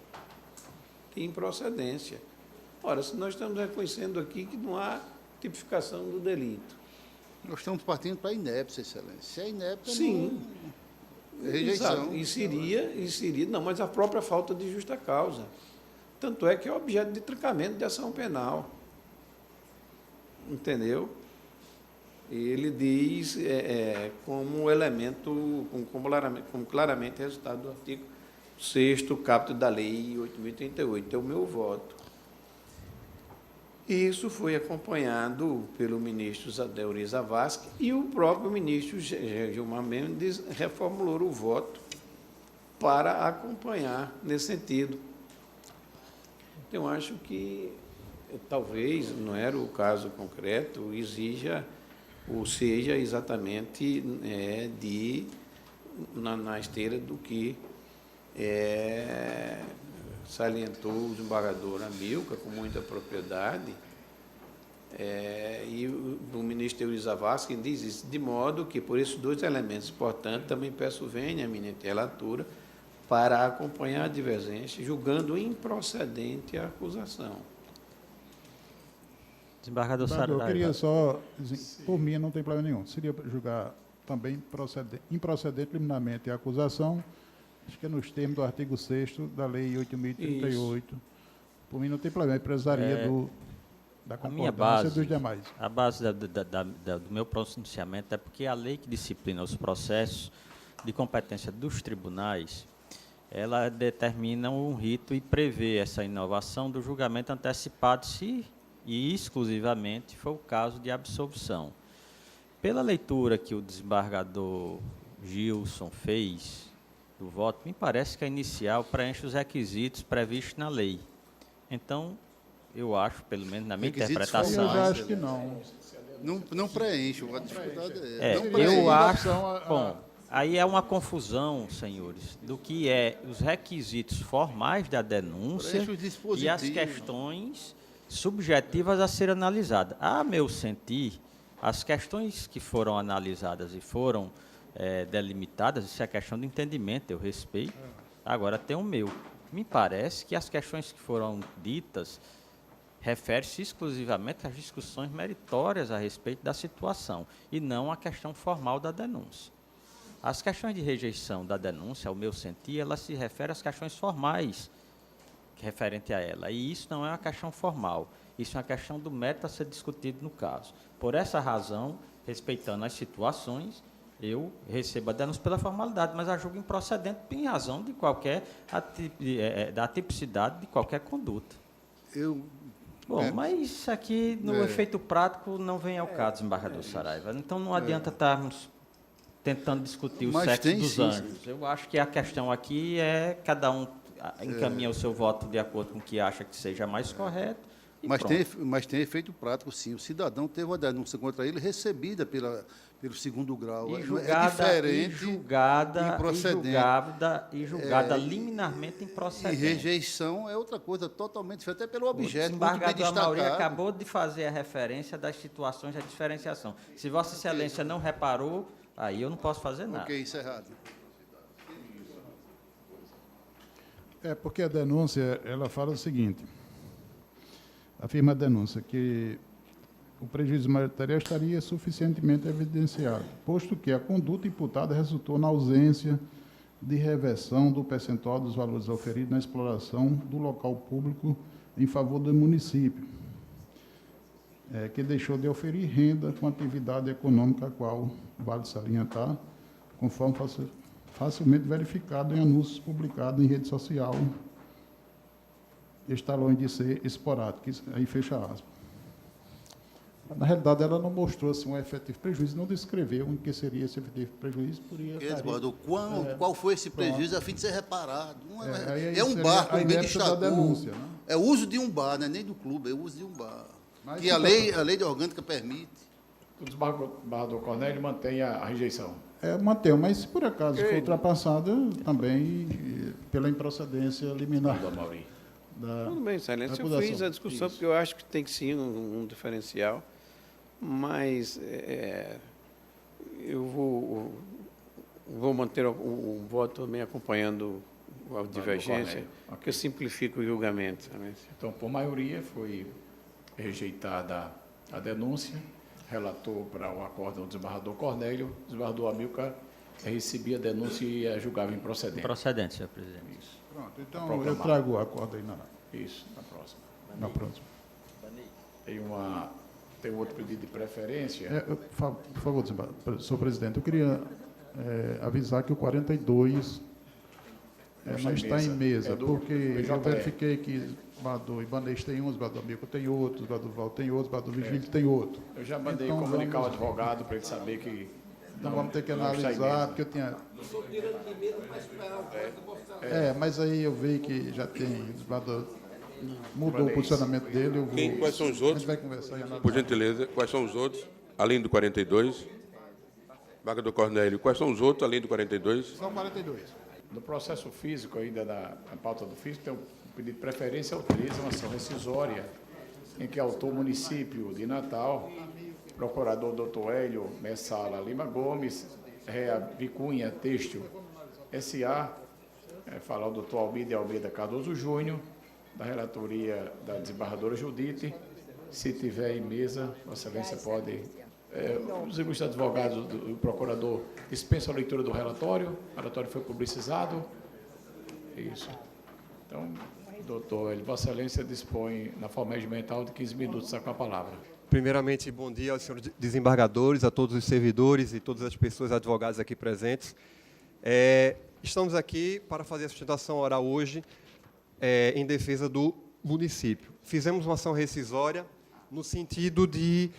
Ora, se nós estamos reconhecendo aqui que não há tipificação do delito. Nós estamos partindo para a inépcia, Excelência. Se é inépcia, sim, não... rejeição. Exato. E seria, não, mas a própria falta de justa causa. Tanto é que é objeto de trancamento de ação penal. Entendeu? Ele diz como elemento, como claramente resultado do artigo 6º caput da Lei 8.038. É o meu voto. Isso foi acompanhado pelo ministro Zadel Zavascki e o próprio ministro Gilmar Mendes reformulou o voto para acompanhar nesse sentido. Eu acho que talvez, não era o caso concreto, exija ou seja exatamente na esteira do que salientou o desembargador Amilcar com muita propriedade, e o ministro Zavascki diz isso, de modo que, por esses dois elementos importantes, também peço venha a eminente relatora para acompanhar a divergência, julgando improcedente a acusação. Desembargador Eu Saraiva. queria só dizer, por mim não tem problema nenhum. Seria julgar também improcedente liminarmente a acusação, acho que é nos termos do artigo 6º da Lei 8.038, por mim não tem problema, empresaria da A minha concordância base, dos demais. a base do meu pronunciamento é porque a lei que disciplina os processos de competência dos tribunais, ela determina um rito e prevê essa inovação do julgamento antecipado se e exclusivamente for o caso de absolvição. Pela leitura que o desembargador Gilson fez do voto, me parece que a inicial preenche os requisitos previstos na lei. Então, eu acho, pelo menos na minha Requisitos interpretação... Eu já acho que não. Não preenche, a dificuldade É, não preenche. eu acho... Bom, aí é uma confusão, senhores, do que é os requisitos formais da denúncia Preenche os dispositivos. e as questões subjetivas a ser analisadas. A meu sentir, as questões que foram analisadas e foram delimitadas, isso é questão de entendimento, eu respeito. Agora tem o meu. Me parece que as questões que foram ditas refere-se exclusivamente às discussões meritórias a respeito da situação e não à questão formal da denúncia. As questões de rejeição da denúncia, ao meu sentir, ela se refere às questões formais referente a ela. E isso não é uma questão formal, isso é uma questão do mérito a ser discutido no caso. Por essa razão, respeitando as situações, eu recebo a denúncia pela formalidade, mas a julgo improcedente em razão de qualquer da tipicidade de qualquer conduta. Bom, mas isso aqui, no efeito prático, não vem ao caso, desembargador Saraiva. Então, não adianta estarmos tentando discutir o sexo dos anjos. Eu acho que a questão aqui é cada um encaminha o seu voto de acordo com o que acha que seja mais correto. Mas tem efeito prático, sim. O cidadão teve uma denúncia contra ele recebida pelo segundo grau. E julgada, é diferente e julgada liminarmente improcedente. E rejeição é outra coisa totalmente diferente, até pelo objeto. O desembargador Amauri acabou de fazer a referência das situações da diferenciação. Se Vossa Excelência não reparou, aí eu não posso fazer nada. Ok, encerrado. Porque a denúncia, ela fala o seguinte, afirma a denúncia que o prejuízo material estaria suficientemente evidenciado, posto que a conduta imputada resultou na ausência de reversão do percentual dos valores oferidos na exploração do local público em favor do município, que deixou de oferir renda com atividade econômica a qual vale salientar, conforme facilmente verificado em anúncios publicados em rede social, está longe de ser esporádico, aí fecha aspas. Na realidade, ela não mostrou assim, um efetivo prejuízo, não descreveu em que seria esse efetivo prejuízo. Qual foi esse prejuízo a fim de ser reparado? É um bar, como bem destacou. Denúncia, né? É o uso de um bar, não é nem do clube, é o uso de um bar. Mas que a lei de orgânica permite. O desembargador Cornélio mantém a rejeição. Mantém, mas se por acaso for ultrapassada, também pela improcedência liminar. Tudo bem, Excelência, eu fiz a discussão porque eu acho que tem que sim um diferencial, mas eu vou manter o voto também acompanhando a divergência, porque eu simplifico o julgamento. Excelência. Então, por maioria, foi rejeitada a denúncia, relator para o acórdão do desembargador Cornélio, o desembargador Amilcar recebia a denúncia e a julgava improcedente. Improcedente, senhor presidente. Isso. Pronto, então eu trago o acordo aí Isso, na próxima. Na próxima. Tem outro pedido de preferência? Por favor, senhor presidente, eu queria avisar que o 42 não está em mesa, porque eu verifiquei que o desembargador Ibanez tem um, o desembargador Amigo tem outro, o desembargador Val tem outro, o desembargador Vigílio tem outro. Eu já mandei comunicar ao advogado para ele saber que... Então vamos ter que analisar, porque eu tinha... mas aí eu vi que já tem, o desembargador mudou o posicionamento dele. Quais são os outros? A gente vai conversar e analisar. Por gentileza, quais são os outros, além do 42? Desembargador Cornélio, quais são os outros, além do 42? São 42. No processo físico, ainda na pauta do físico, tem um pedido de preferência ao 13, uma ação rescisória, em que autor município de Natal, procurador Dr. Hélio Messala Lima Gomes, Vicunha Têxtil S.A., falar o Dr. Almida Almeida Cardoso Júnior, da relatoria da desembargadora Judite. Se tiver em mesa, Vossa Excelência pode Os ilustres advogados do procurador dispensam a leitura do relatório. O relatório foi publicizado. Isso. Então, doutor, Vossa Excelência dispõe, na forma regimental, de 15 minutos, está com a palavra. Primeiramente, bom dia aos senhores desembargadores, a todos os servidores e todas as pessoas advogadas aqui presentes. Estamos aqui para fazer a sustentação oral hoje em defesa do município. Fizemos uma ação rescisória no sentido de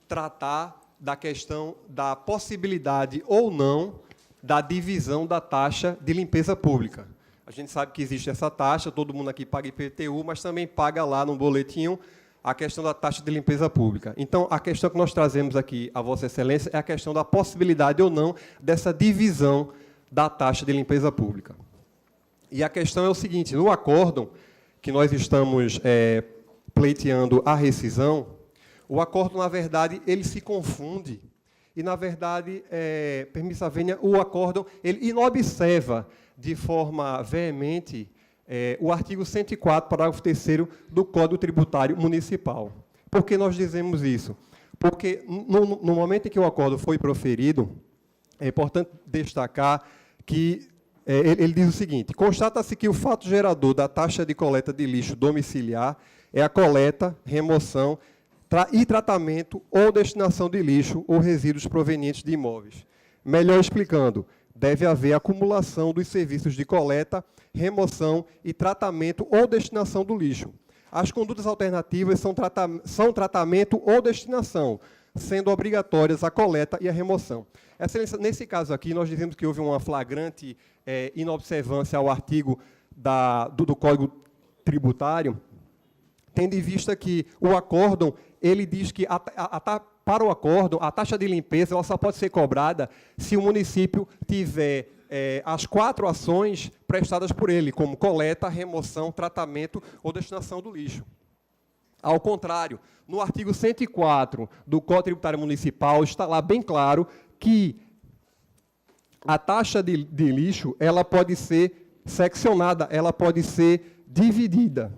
tratar da questão da possibilidade ou não da divisão da taxa de limpeza pública. A gente sabe que existe essa taxa, todo mundo aqui paga IPTU, mas também paga lá no boletim a questão da taxa de limpeza pública. Então, a questão que nós trazemos aqui a Vossa Excelência é a questão da possibilidade ou não dessa divisão da taxa de limpeza pública. E a questão é o seguinte, no acórdão que nós estamos pleiteando a rescisão, o acórdão, na verdade, ele se confunde e, na verdade, permissa vênia, o acórdão ele inobserva de forma veemente o artigo 104, parágrafo 3º do Código Tributário Municipal. Por que nós dizemos isso? Porque, no momento em que o acórdão foi proferido, é importante destacar que ele diz o seguinte: constata-se que o fato gerador da taxa de coleta de lixo domiciliar é a coleta, remoção e tratamento ou destinação de lixo ou resíduos provenientes de imóveis. Melhor explicando, deve haver acumulação dos serviços de coleta, remoção e tratamento ou destinação do lixo. As condutas alternativas são tratamento ou destinação, sendo obrigatórias a coleta e a remoção. Excelência, nesse caso aqui, nós dizemos que houve uma flagrante inobservância ao artigo do Código Tributário, tendo em vista que o acórdão, ele diz que para o acórdão, a taxa de limpeza ela só pode ser cobrada se o município tiver as 4 ações prestadas por ele, como coleta, remoção, tratamento ou destinação do lixo. Ao contrário, no artigo 104 do Código Tributário Municipal, está lá bem claro que a taxa de lixo ela pode ser seccionada, ela pode ser dividida.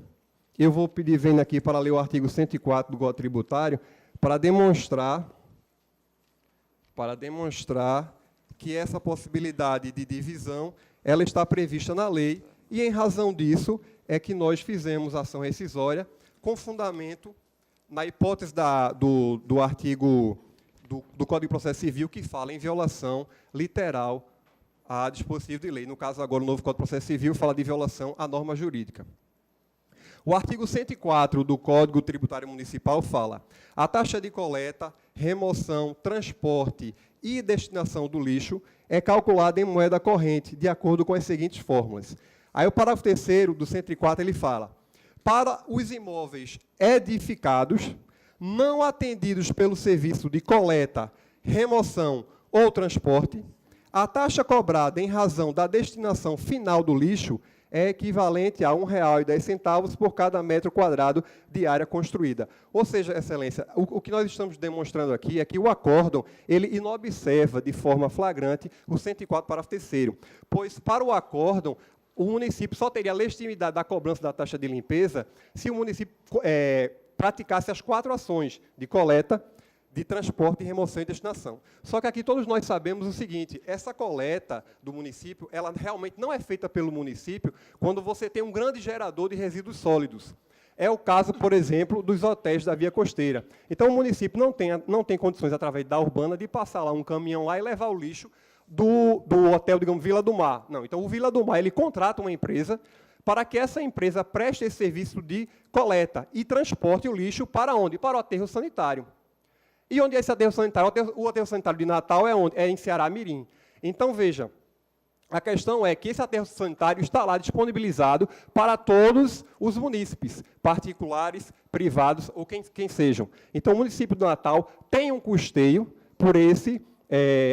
Eu vou pedir vênia aqui para ler o artigo 104 do Código Tributário para demonstrar que essa possibilidade de divisão ela está prevista na lei e, em razão disso, é que nós fizemos ação rescisória com fundamento na hipótese do artigo do Código de Processo Civil que fala em violação literal a dispositivo de lei. No caso, agora, o novo Código de Processo Civil fala de violação à norma jurídica. O artigo 104 do Código Tributário Municipal fala: a taxa de coleta, remoção, transporte e destinação do lixo é calculada em moeda corrente, de acordo com as seguintes fórmulas. Aí o parágrafo 3º do 104 ele fala: para os imóveis edificados, não atendidos pelo serviço de coleta, remoção ou transporte, a taxa cobrada em razão da destinação final do lixo é equivalente a R$ 1,10 por cada metro quadrado de área construída. Ou seja, Excelência, o que nós estamos demonstrando aqui é que o acórdão ele inobserva de forma flagrante o 104, parágrafo 3º, pois, para o acórdão, o município só teria a legitimidade da cobrança da taxa de limpeza se o município praticasse as 4 ações de coleta, de transporte, remoção e destinação. Só que aqui todos nós sabemos o seguinte: essa coleta do município, ela realmente não é feita pelo município quando você tem um grande gerador de resíduos sólidos. É o caso, por exemplo, dos hotéis da via costeira. Então, o município não tem condições, através da urbana, de passar lá um caminhão lá e levar o lixo do hotel, digamos, Vila do Mar. Não, então o Vila do Mar ele contrata uma empresa para que essa empresa preste esse serviço de coleta e transporte o lixo para onde? Para o aterro sanitário. E onde é esse aterro sanitário? O aterro sanitário de Natal é onde? É em Ceará Mirim. Então, veja, a questão é que esse aterro sanitário está lá disponibilizado para todos os munícipes, particulares, privados ou quem sejam. Então, o município do Natal tem um custeio por esse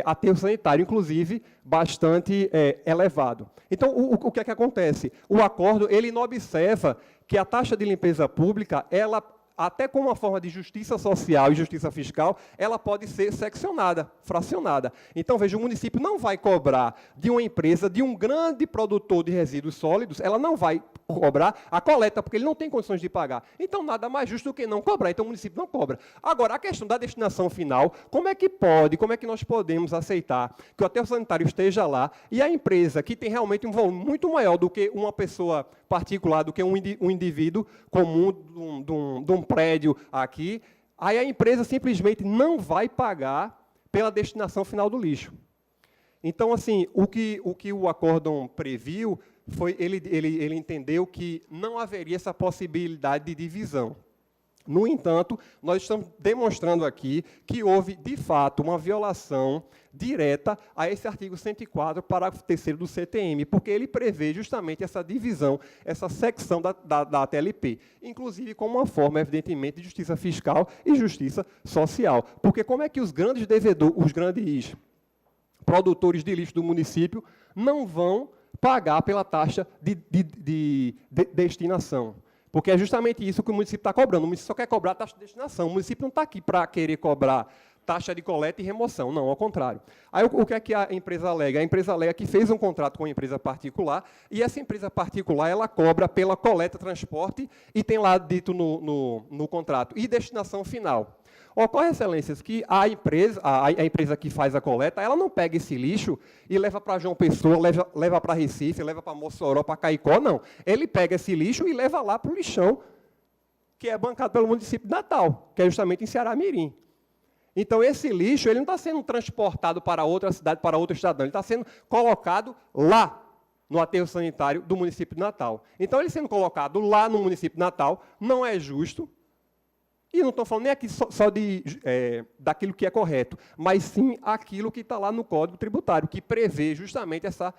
aterro sanitário, inclusive, bastante elevado. Então, o que é que acontece? O acórdão ele não observa que a taxa de limpeza pública, ela, até com uma forma de justiça social e justiça fiscal, ela pode ser seccionada, fracionada. Então, veja, o município não vai cobrar de uma empresa, de um grande produtor de resíduos sólidos, ela não vai cobrar a coleta, porque ele não tem condições de pagar. Então, nada mais justo do que não cobrar. Então, o município não cobra. Agora, a questão da destinação final, como é que nós podemos aceitar que o aterro sanitário esteja lá e a empresa, que tem realmente um volume muito maior do que uma pessoa particular, do que um indivíduo comum de um prédio aqui, aí a empresa simplesmente não vai pagar pela destinação final do lixo. Então, assim, o que o acórdão previu foi, ele entendeu que não haveria essa possibilidade de divisão. No entanto, nós estamos demonstrando aqui que houve, de fato, uma violação direta a esse artigo 104, parágrafo 3º do CTM, porque ele prevê justamente essa divisão, essa secção da TLP, inclusive como uma forma, evidentemente, de justiça fiscal e justiça social. Porque como é que os grandes devedores, os grandes produtores de lixo do município não vão pagar pela taxa de destinação? Porque é justamente isso que o município está cobrando. O município só quer cobrar a taxa de destinação. O município não está aqui para querer cobrar taxa de coleta e remoção. Não, ao contrário. Aí, o que é que a empresa alega? A empresa alega que fez um contrato com uma empresa particular e essa empresa particular ela cobra pela coleta, transporte e tem lá dito no contrato. E destinação final. Ocorre, excelências, que a empresa que faz a coleta, ela não pega esse lixo e leva para João Pessoa, leva para Recife, leva para Mossoró, para Caicó, não. Ele pega esse lixo e leva lá para o lixão, que é bancado pelo município de Natal, que é justamente em Ceará-Mirim. Então, esse lixo ele não está sendo transportado para outra cidade, para outro estado, não. Ele está sendo colocado lá, no aterro sanitário do município de Natal. Então, ele sendo colocado lá no município de Natal, não é justo. E não estou falando nem aqui só daquilo que é correto, mas sim aquilo que está lá no Código Tributário, que prevê justamente essa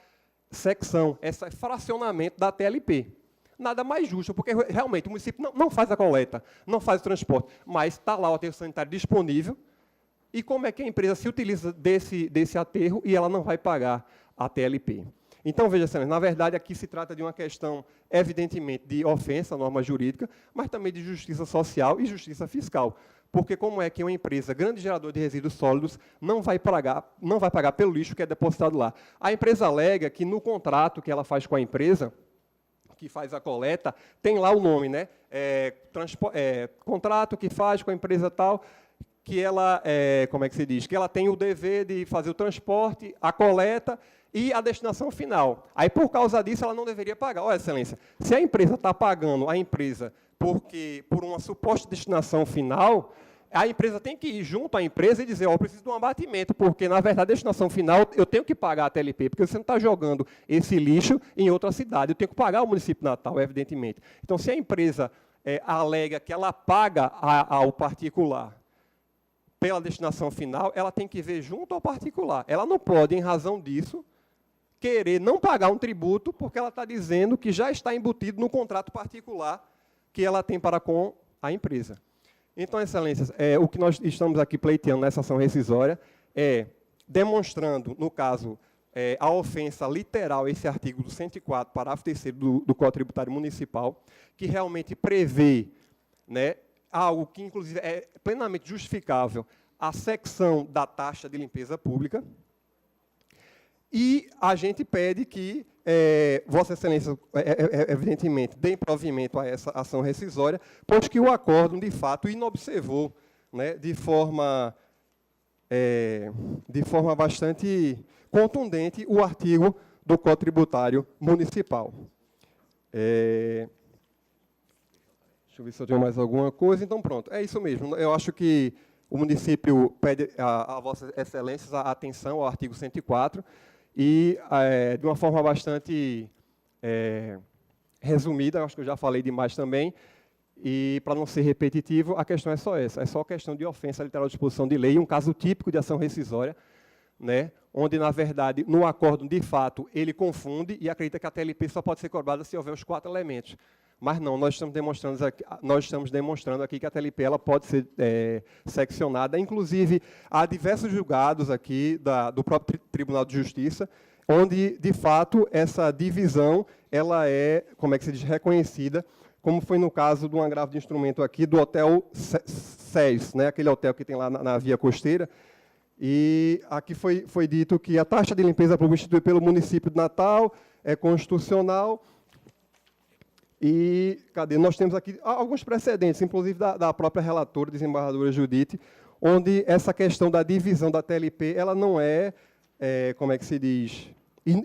secção, esse fracionamento da TLP. Nada mais justo, porque realmente o município não faz a coleta, não faz o transporte, mas está lá o aterro sanitário disponível. E como é que a empresa se utiliza desse aterro e ela não vai pagar a TLP? Então, veja, na verdade, aqui se trata de uma questão, evidentemente, de ofensa à norma jurídica, mas também de justiça social e justiça fiscal. Porque como é que uma empresa, grande gerador de resíduos sólidos, não vai pagar pelo lixo que é depositado lá? A empresa alega que no contrato que ela faz com a empresa, que faz a coleta, tem lá o nome, né? Contrato que faz com a empresa tal, que ela, como é que se diz? Que ela tem o dever de fazer o transporte, a coleta e a destinação final. Aí, por causa disso, ela não deveria pagar. Olha, excelência, se a empresa está pagando a empresa por uma suposta destinação final, a empresa tem que ir junto à empresa e dizer, eu preciso de um abatimento, porque, na verdade, a destinação final, eu tenho que pagar a TLP, porque você não está jogando esse lixo em outra cidade. Eu tenho que pagar o município de Natal, evidentemente. Então, se a empresa alega que ela paga ao particular pela destinação final, ela tem que ver junto ao particular. Ela não pode, em razão disso, querer não pagar um tributo, porque ela está dizendo que já está embutido no contrato particular que ela tem para com a empresa. Então, excelências, o que nós estamos aqui pleiteando nessa ação rescisória é demonstrando, no caso, a ofensa literal a esse artigo do 104, parágrafo 3º do Código Tributário Municipal, que realmente prevê, né, algo que, inclusive, é plenamente justificável, a secção da taxa de limpeza pública. E a gente pede que Vossa Excelência, evidentemente, dê provimento a essa ação rescisória, pois que o acórdão, de fato, inobservou, né, de forma bastante contundente o artigo do Código Tributário Municipal. Deixa eu ver se eu tenho mais alguma coisa. Então, pronto, é isso mesmo. Eu acho que o município pede a Vossas Excelências a atenção ao artigo 104, e, de uma forma bastante resumida, acho que eu já falei demais também, e, para não ser repetitivo, a questão é só essa, é só a questão de ofensa à literal disposição de lei, um caso típico de ação rescisória, né, onde, na verdade, no acórdão, de fato, ele confunde e acredita que a TLP só pode ser cobrada se houver os 4 elementos. Mas não, nós estamos demonstrando aqui que a TLP ela pode ser seccionada. Inclusive, há diversos julgados aqui do próprio Tribunal de Justiça, onde, de fato, essa divisão ela é, como é que se diz, reconhecida, como foi no caso de um agravo de instrumento aqui do Hotel SES, né, aquele hotel que tem lá na Via Costeira. E aqui foi dito que a taxa de limpeza pública instituída pelo município de Natal é constitucional. E, nós temos aqui alguns precedentes, inclusive da própria relatora, desembargadora Judite, onde essa questão da divisão da TLP, ela não é, como é que se diz,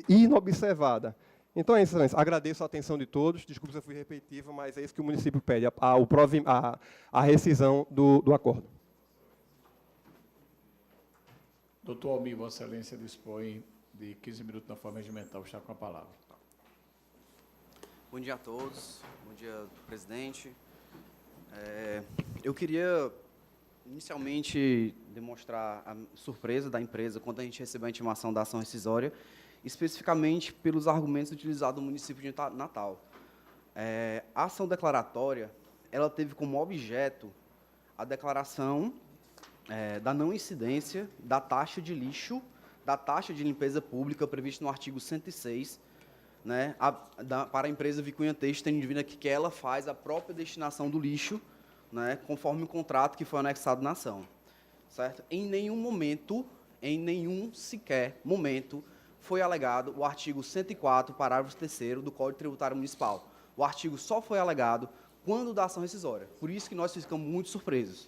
inobservada. Então, Excelência, agradeço a atenção de todos, desculpe se eu fui repetitivo, mas é isso que o município pede, a rescisão do acordo. Doutor Almir, Vossa Excelência dispõe de 15 minutos na forma regimental. Está com a palavra. Bom dia a todos. Bom dia, presidente. Eu queria, inicialmente, demonstrar a surpresa da empresa quando a gente recebeu a intimação da ação rescisória, especificamente pelos argumentos utilizados no município de Natal. A ação declaratória, ela teve como objeto a declaração da não incidência da taxa de lixo, da taxa de limpeza pública prevista no artigo 106, né, para a empresa Vicunha Texto, tendo em vista que ela faz a própria destinação do lixo, né, conforme o contrato que foi anexado na ação. Certo? Em nenhum momento, em nenhum sequer momento, foi alegado o artigo 104, parágrafo 3º do Código Tributário Municipal. O artigo só foi alegado quando da ação rescisória. Por isso que nós ficamos muito surpresos.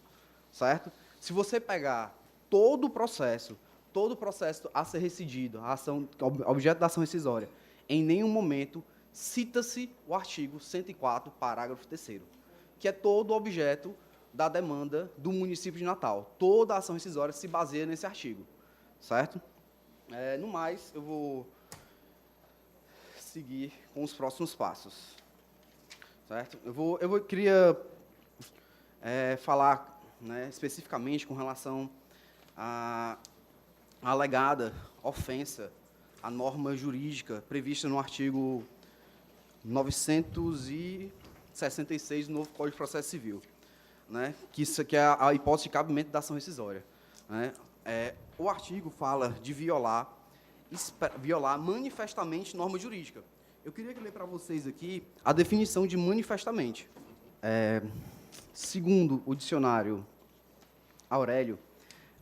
Certo? Se você pegar todo o processo a ser rescindido, a ação, objeto da ação rescisória, em nenhum momento cita-se o artigo 104, parágrafo 3º, que é todo o objeto da demanda do município de Natal. Toda a ação rescisória se baseia nesse artigo. Certo? No mais, eu vou seguir com os próximos passos. Certo? Eu queria falar, né, especificamente com relação à alegada ofensa à norma jurídica prevista no artigo 966 do novo Código de Processo Civil, né, que é a hipótese de cabimento da ação rescisória. Né? O artigo fala de violar manifestamente norma jurídica. Eu queria ler para vocês aqui a definição de manifestamente. Segundo o dicionário Aurélio,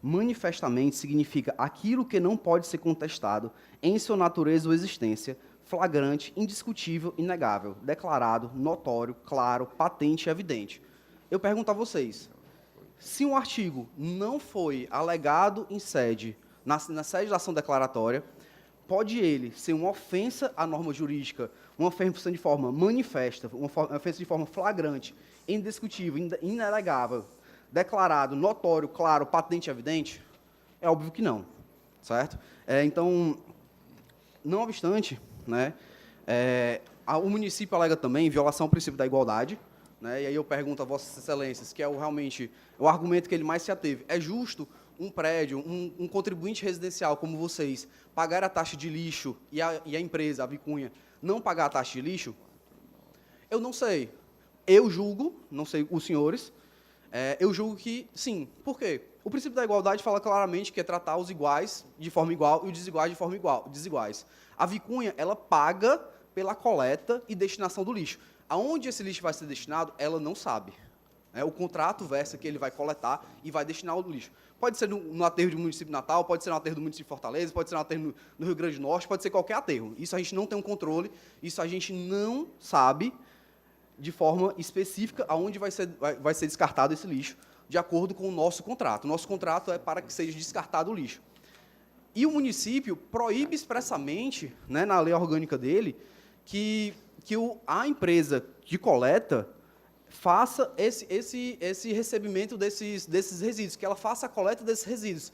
manifestamente significa aquilo que não pode ser contestado em sua natureza ou existência, flagrante, indiscutível, inegável, declarado, notório, claro, patente e evidente. Eu pergunto a vocês, se um artigo não foi alegado em sede, na sede da ação declaratória, pode ele ser uma ofensa à norma jurídica, uma ofensa de forma manifesta, uma ofensa de forma flagrante, indiscutível, inegável, declarado, notório, claro, patente e evidente? É óbvio que não, certo? Então, não obstante, né, o município alega também violação ao princípio da igualdade, né, e aí eu pergunto a Vossas Excelências, que é realmente o argumento que ele mais se ateve, é justo um prédio, um contribuinte residencial como vocês, pagar a taxa de lixo e a empresa, a Vicunha, não pagar a taxa de lixo? Eu não sei. Eu julgo, não sei os senhores, eu julgo que sim. Por quê? O princípio da igualdade fala claramente que é tratar os iguais de forma igual e os desiguais de forma desiguais. A Vicunha, ela paga pela coleta e destinação do lixo. Aonde esse lixo vai ser destinado, ela não sabe. O contrato versa que ele vai coletar e vai destinar o lixo. Pode ser no aterro do município de Natal, pode ser no aterro do município de Fortaleza, pode ser no aterro no Rio Grande do Norte, pode ser qualquer aterro. Isso a gente não tem um controle, isso a gente não sabe de forma específica aonde vai ser descartado esse lixo, de acordo com o nosso contrato. O nosso contrato é para que seja descartado o lixo. E o município proíbe expressamente, né, na lei orgânica dele, que a empresa de coleta faça esse recebimento desses resíduos, que ela faça a coleta desses resíduos.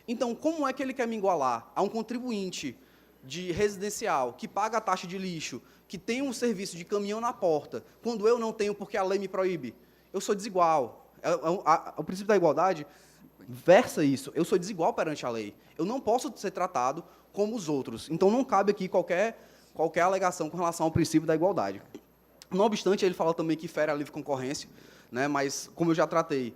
Então, como é que ele quer me igualar a um contribuinte de residencial que paga a taxa de lixo, que tem um serviço de caminhão na porta, quando eu não tenho porque a lei me proíbe? Eu sou desigual. O princípio da igualdade versa isso. Eu sou desigual perante a lei. Eu não posso ser tratado como os outros. Então, não cabe aqui qualquer alegação com relação ao princípio da igualdade. Não obstante, ele fala também que fere a livre concorrência, né, mas, como eu já tratei,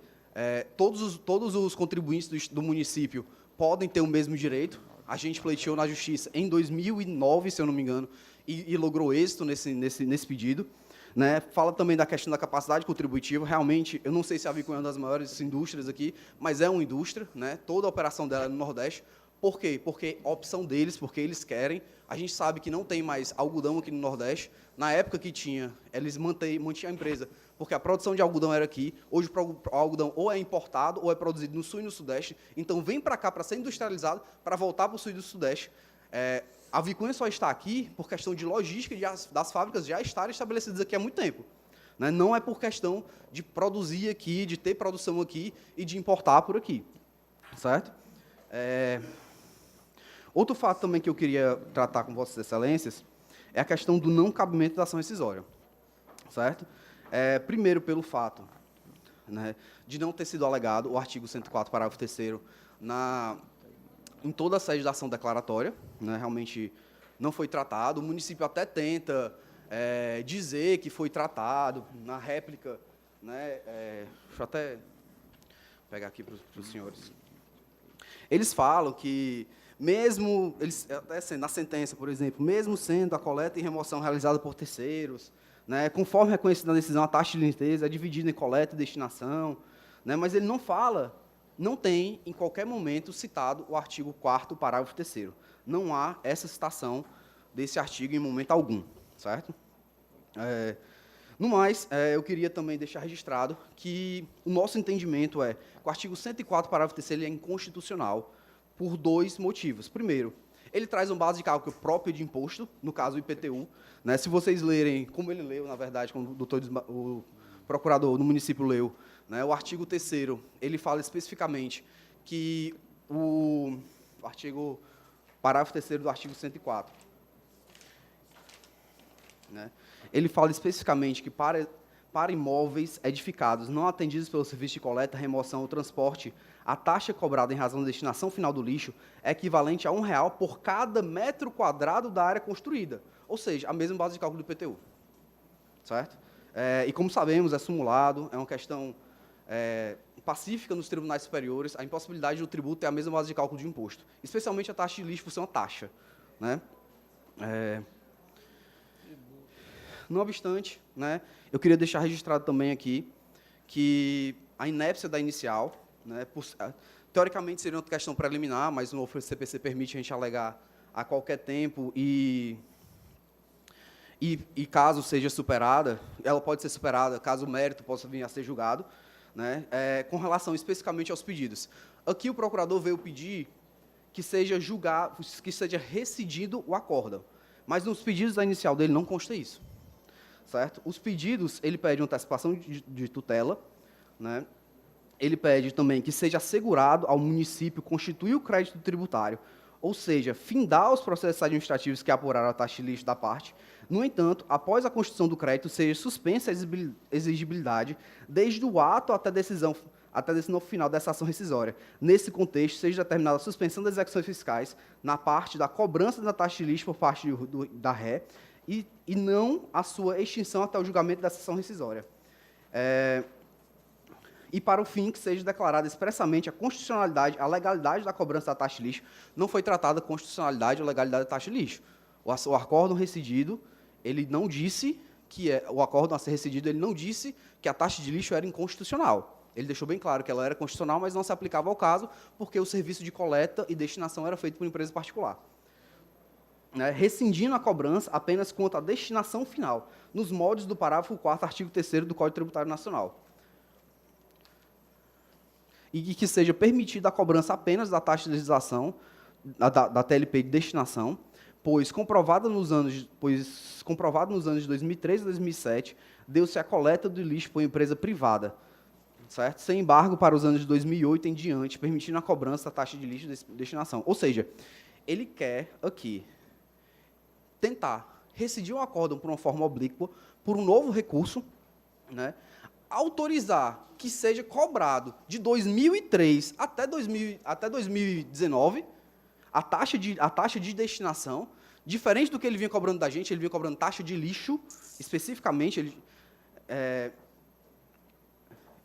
todos os contribuintes do município podem ter o mesmo direito. A gente pleiteou na Justiça em 2009, se eu não me engano, e logrou êxito nesse pedido. Né. Fala também da questão da capacidade contributiva. Realmente, eu não sei se a Vicunha é uma das maiores indústrias aqui, mas é uma indústria. Né, toda a operação dela é no Nordeste. Por quê? Porque opção deles, porque eles querem. A gente sabe que não tem mais algodão aqui no Nordeste. Na época que tinha, eles mantinham a empresa, porque a produção de algodão era aqui. Hoje o algodão ou é importado ou é produzido no Sul e no Sudeste. Então vem para cá para ser industrializado, para voltar para o Sul e do Sudeste. A Vicunha só está aqui por questão de logística das fábricas já estarem estabelecidas aqui há muito tempo. Né? Não é por questão de produzir aqui, de ter produção aqui e de importar por aqui. Certo? Outro fato também que eu queria tratar com Vossas Excelências é a questão do não cabimento da ação rescisória. Certo? Primeiro, pelo fato, né, de não ter sido alegado o artigo 104, parágrafo 3º, em toda a sede da ação declaratória, né, realmente não foi tratado. O município até tenta dizer que foi tratado na réplica. Né, deixa eu até pegar aqui para os senhores. Eles falam que, mesmo, na sentença, por exemplo, mesmo sendo a coleta e remoção realizada por terceiros, né, conforme reconhecido na decisão, a taxa de limpeza é dividida em coleta e destinação, né, mas ele não fala, não tem, em qualquer momento, citado o artigo 4º, parágrafo 3º. Não há essa citação desse artigo em momento algum, certo? No mais, eu queria também deixar registrado que o nosso entendimento é que o artigo 104, parágrafo 3º, ele é inconstitucional por 2 motivos. Primeiro, ele traz uma base de cálculo própria de imposto, no caso o IPTU. Né? Se vocês lerem, como ele leu, na verdade, como o procurador do município leu, né? O artigo 3º, ele fala especificamente que o parágrafo 3º do artigo 104, né? Ele fala especificamente que para imóveis edificados não atendidos pelo serviço de coleta, remoção ou transporte, a taxa cobrada em razão da destinação final do lixo é equivalente a R$1 por cada metro quadrado da área construída. Ou seja, a mesma base de cálculo do IPTU. Certo? E como sabemos, é simulado, é uma questão pacífica nos tribunais superiores, a impossibilidade do tributo ter a mesma base de cálculo de imposto. Especialmente a taxa de lixo por ser uma taxa. Né? Não obstante, né, eu queria deixar registrado também aqui que a inépcia da inicial, né, teoricamente seria uma questão preliminar, mas o novo CPC permite a gente alegar a qualquer tempo e caso seja superada, ela pode ser superada, caso o mérito possa vir a ser julgado, né, com relação especificamente aos pedidos. Aqui o procurador veio pedir que seja julgado, que seja rescindido o acórdão, mas nos pedidos da inicial dele não consta isso. Certo? Os pedidos, ele pede uma antecipação de tutela, né? Ele pede também que seja assegurado ao município constituir o crédito tributário, ou seja, findar os processos administrativos que apuraram a taxa de lixo da parte. No entanto, após a constituição do crédito, seja suspensa a exigibilidade desde o ato até a decisão final dessa ação rescisória. Nesse contexto, seja determinada a suspensão das execuções fiscais na parte da cobrança da taxa de lixo por parte da ré, e não a sua extinção até o julgamento da sessão rescisória. E, para o fim, que seja declarada expressamente a constitucionalidade, a legalidade da cobrança da taxa de lixo. Não foi tratada a constitucionalidade ou legalidade da taxa de lixo. O acórdão recidido, ele não disse o acórdão a ser recidido, ele não disse que a taxa de lixo era inconstitucional. Ele deixou bem claro que ela era constitucional, mas não se aplicava ao caso, porque o serviço de coleta e destinação era feito por empresa particular. Né, rescindindo a cobrança apenas quanto à destinação final, nos moldes do parágrafo 4º, artigo 3º do Código Tributário Nacional. E que seja permitida a cobrança apenas da taxa de legislação, da TLP de destinação, pois comprovado nos anos de 2003 e 2007, deu-se a coleta do lixo por empresa privada, certo? Sem embargo, para os anos de 2008 em diante, permitindo a cobrança da taxa de lixo de destinação. Ou seja, ele quer aqui tentar rescindir o acórdão por uma forma oblíqua, por um novo recurso, né, autorizar que seja cobrado de 2003 até 2019 a taxa de destinação, diferente do que ele vinha cobrando da gente. Ele vinha cobrando taxa de lixo, especificamente,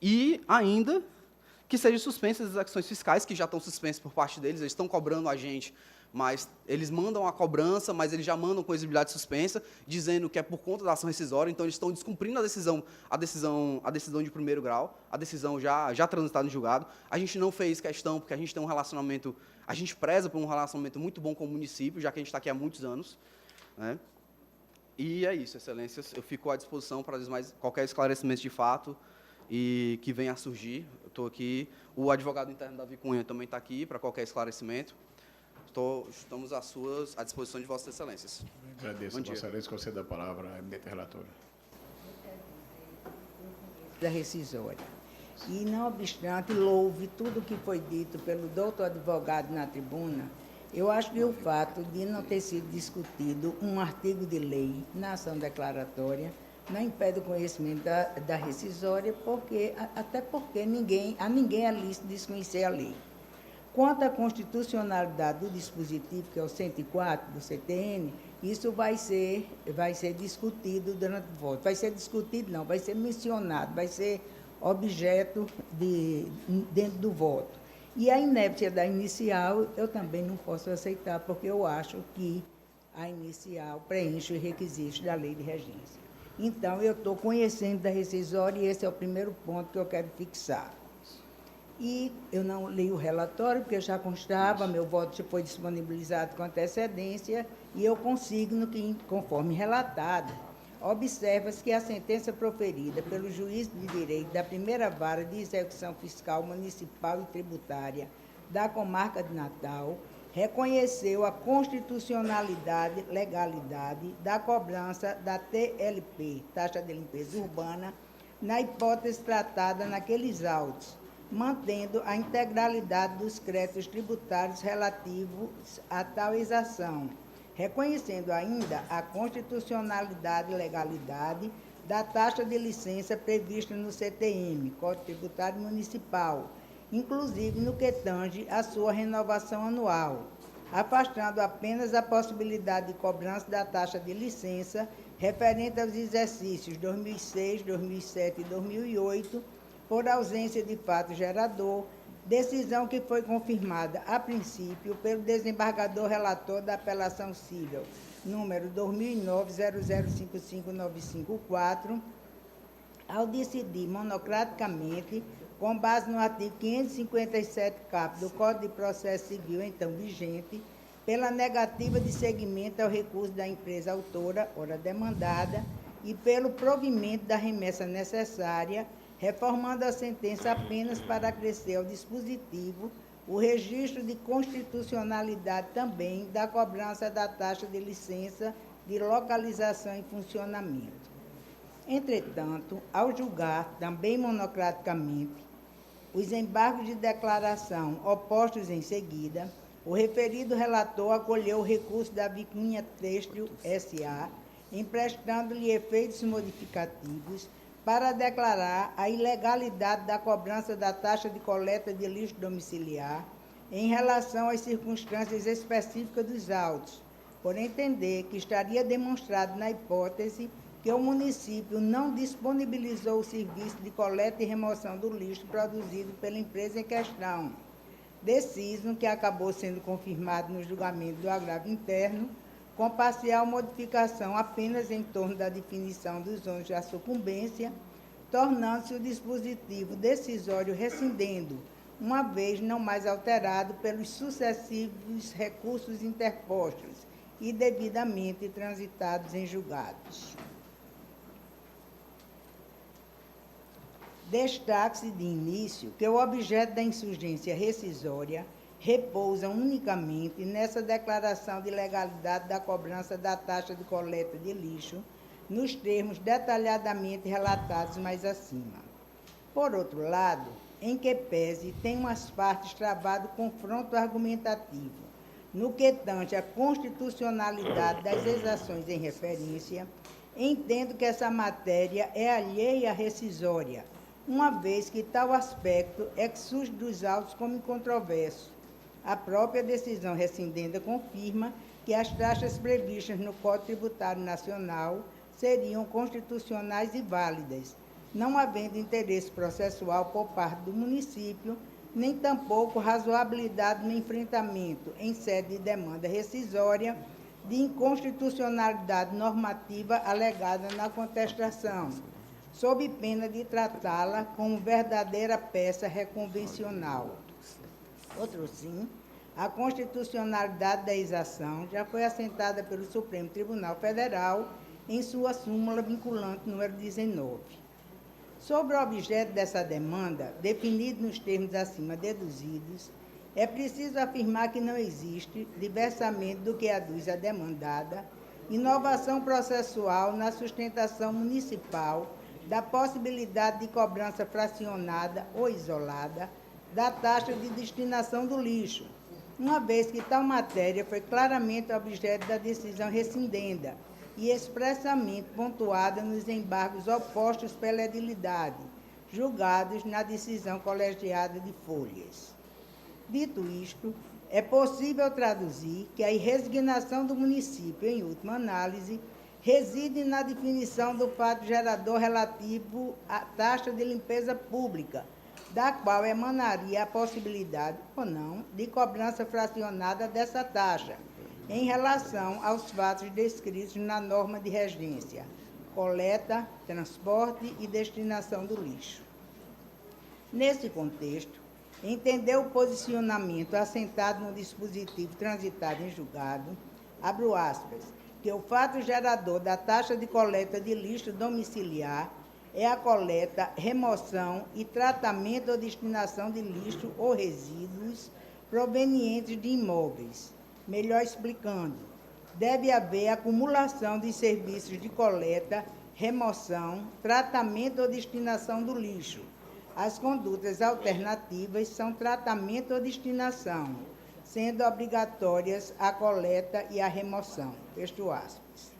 e ainda que sejam suspensas as ações fiscais, que já estão suspensas por parte deles, eles estão cobrando a gente, mas eles mandam a cobrança, mas eles já mandam com exigibilidade suspensa, dizendo que é por conta da ação rescisória, então eles estão descumprindo a decisão de primeiro grau, a decisão já transitada no julgado. A gente não fez questão, porque a gente tem um relacionamento, A gente preza por um relacionamento muito bom com o município, já que a gente está aqui há muitos anos, né? E é isso, excelências. Eu fico à disposição para qualquer esclarecimento de fato e que venha a surgir. Eu estou aqui, o advogado interno Davi Cunha também está aqui para qualquer esclarecimento. Estamos à disposição de Vossas Excelências. Agradeço, Vossa Excelência, conceda a palavra à eminente relatora. Da rescisória. E, não obstante, louve tudo o que foi dito pelo doutor advogado na tribuna, eu acho que o fato de não ter sido discutido um artigo de lei na ação declaratória não impede o conhecimento da rescisória, até porque a ninguém é lícito desconhecer a lei. Quanto à constitucionalidade do dispositivo, que é o 104 do CTN, isso vai ser discutido durante o voto. Vai ser discutido, não, vai ser mencionado, vai ser objeto dentro do voto. E a inépcia da inicial, eu também não posso aceitar, porque eu acho que a inicial preenche os requisitos da lei de regência. Então, eu estou conhecendo da rescisória e esse é o primeiro ponto que eu quero fixar. E eu não li o relatório, porque já constava, meu voto já foi disponibilizado com antecedência, e eu consigno que, conforme relatado, observa-se que a sentença proferida pelo juiz de direito da primeira vara de execução fiscal municipal e tributária da comarca de Natal reconheceu a constitucionalidade, legalidade da cobrança da TLP, taxa de limpeza urbana, na hipótese tratada naqueles autos, mantendo a integralidade dos créditos tributários relativos a tal exação, reconhecendo ainda a constitucionalidade e legalidade da taxa de licença prevista no CTM, Código Tributário Municipal, inclusive no que tange à sua renovação anual, afastando apenas a possibilidade de cobrança da taxa de licença referente aos exercícios 2006, 2007 e 2008, por ausência de fato gerador, decisão que foi confirmada, a princípio, pelo desembargador relator da apelação civil, número 2009-0055-954, ao decidir monocraticamente, com base no artigo 557 cap do Código de Processo Civil, então vigente, pela negativa de seguimento ao recurso da empresa autora, ora demandada, e pelo provimento da remessa necessária, reformando a sentença apenas para acrescer ao dispositivo o registro de constitucionalidade também da cobrança da taxa de licença de localização e funcionamento. Entretanto, ao julgar, também monocraticamente, os embargos de declaração opostos em seguida, o referido relator acolheu o recurso da Vicunha Têxtil S.A., emprestando-lhe efeitos modificativos para declarar a ilegalidade da cobrança da taxa de coleta de lixo domiciliar em relação às circunstâncias específicas dos autos, por entender que estaria demonstrado na hipótese que o município não disponibilizou o serviço de coleta e remoção do lixo produzido pela empresa em questão, decisão que acabou sendo confirmado no julgamento do agravo interno, com parcial modificação apenas em torno da definição dos ônus da sucumbência, tornando-se o dispositivo decisório rescindendo, uma vez não mais alterado pelos sucessivos recursos interpostos e devidamente transitados em julgados. Destaque-se de início que o objeto da insurgência rescisória repousa unicamente nessa declaração de legalidade da cobrança da taxa de coleta de lixo, nos termos detalhadamente relatados mais acima. Por outro lado, em que pese tem umas partes travado confronto argumentativo, no que tange à constitucionalidade das exações em referência, entendo que essa matéria é alheia à rescisória, uma vez que tal aspecto é que surge dos autos como incontroverso. A própria decisão rescindenda confirma que as taxas previstas no Código Tributário Nacional seriam constitucionais e válidas, não havendo interesse processual por parte do município, nem tampouco razoabilidade no enfrentamento, em sede de demanda rescisória, de inconstitucionalidade normativa alegada na contestação, sob pena de tratá-la como verdadeira peça reconvencional. Outro sim, A constitucionalidade da exação já foi assentada pelo Supremo Tribunal Federal em sua súmula vinculante número 19. Sobre o objeto dessa demanda, definido nos termos acima deduzidos, é preciso afirmar que não existe, diversamente do que aduz a demandada, inovação processual na sustentação municipal da possibilidade de cobrança fracionada ou isolada da taxa de destinação do lixo, uma vez que tal matéria foi claramente objeto da decisão rescindenda e expressamente pontuada nos embargos opostos pela edilidade, julgados na decisão colegiada de folhas. Dito isto, é possível traduzir que a resignação do município, em última análise, reside na definição do fato gerador relativo à taxa de limpeza pública, da qual emanaria a possibilidade, ou não, de cobrança fracionada dessa taxa, em relação aos fatos descritos na norma de regência, coleta, transporte e destinação do lixo. Nesse contexto, entendeu o posicionamento assentado no dispositivo transitado em julgado, abro aspas, que o fato gerador da taxa de coleta de lixo domiciliar é a coleta, remoção e tratamento ou destinação de lixo ou resíduos provenientes de imóveis. Melhor explicando, deve haver acumulação de serviços de coleta, remoção, tratamento ou destinação do lixo. As condutas alternativas são tratamento ou destinação, sendo obrigatórias a coleta e a remoção. Fecho aspas.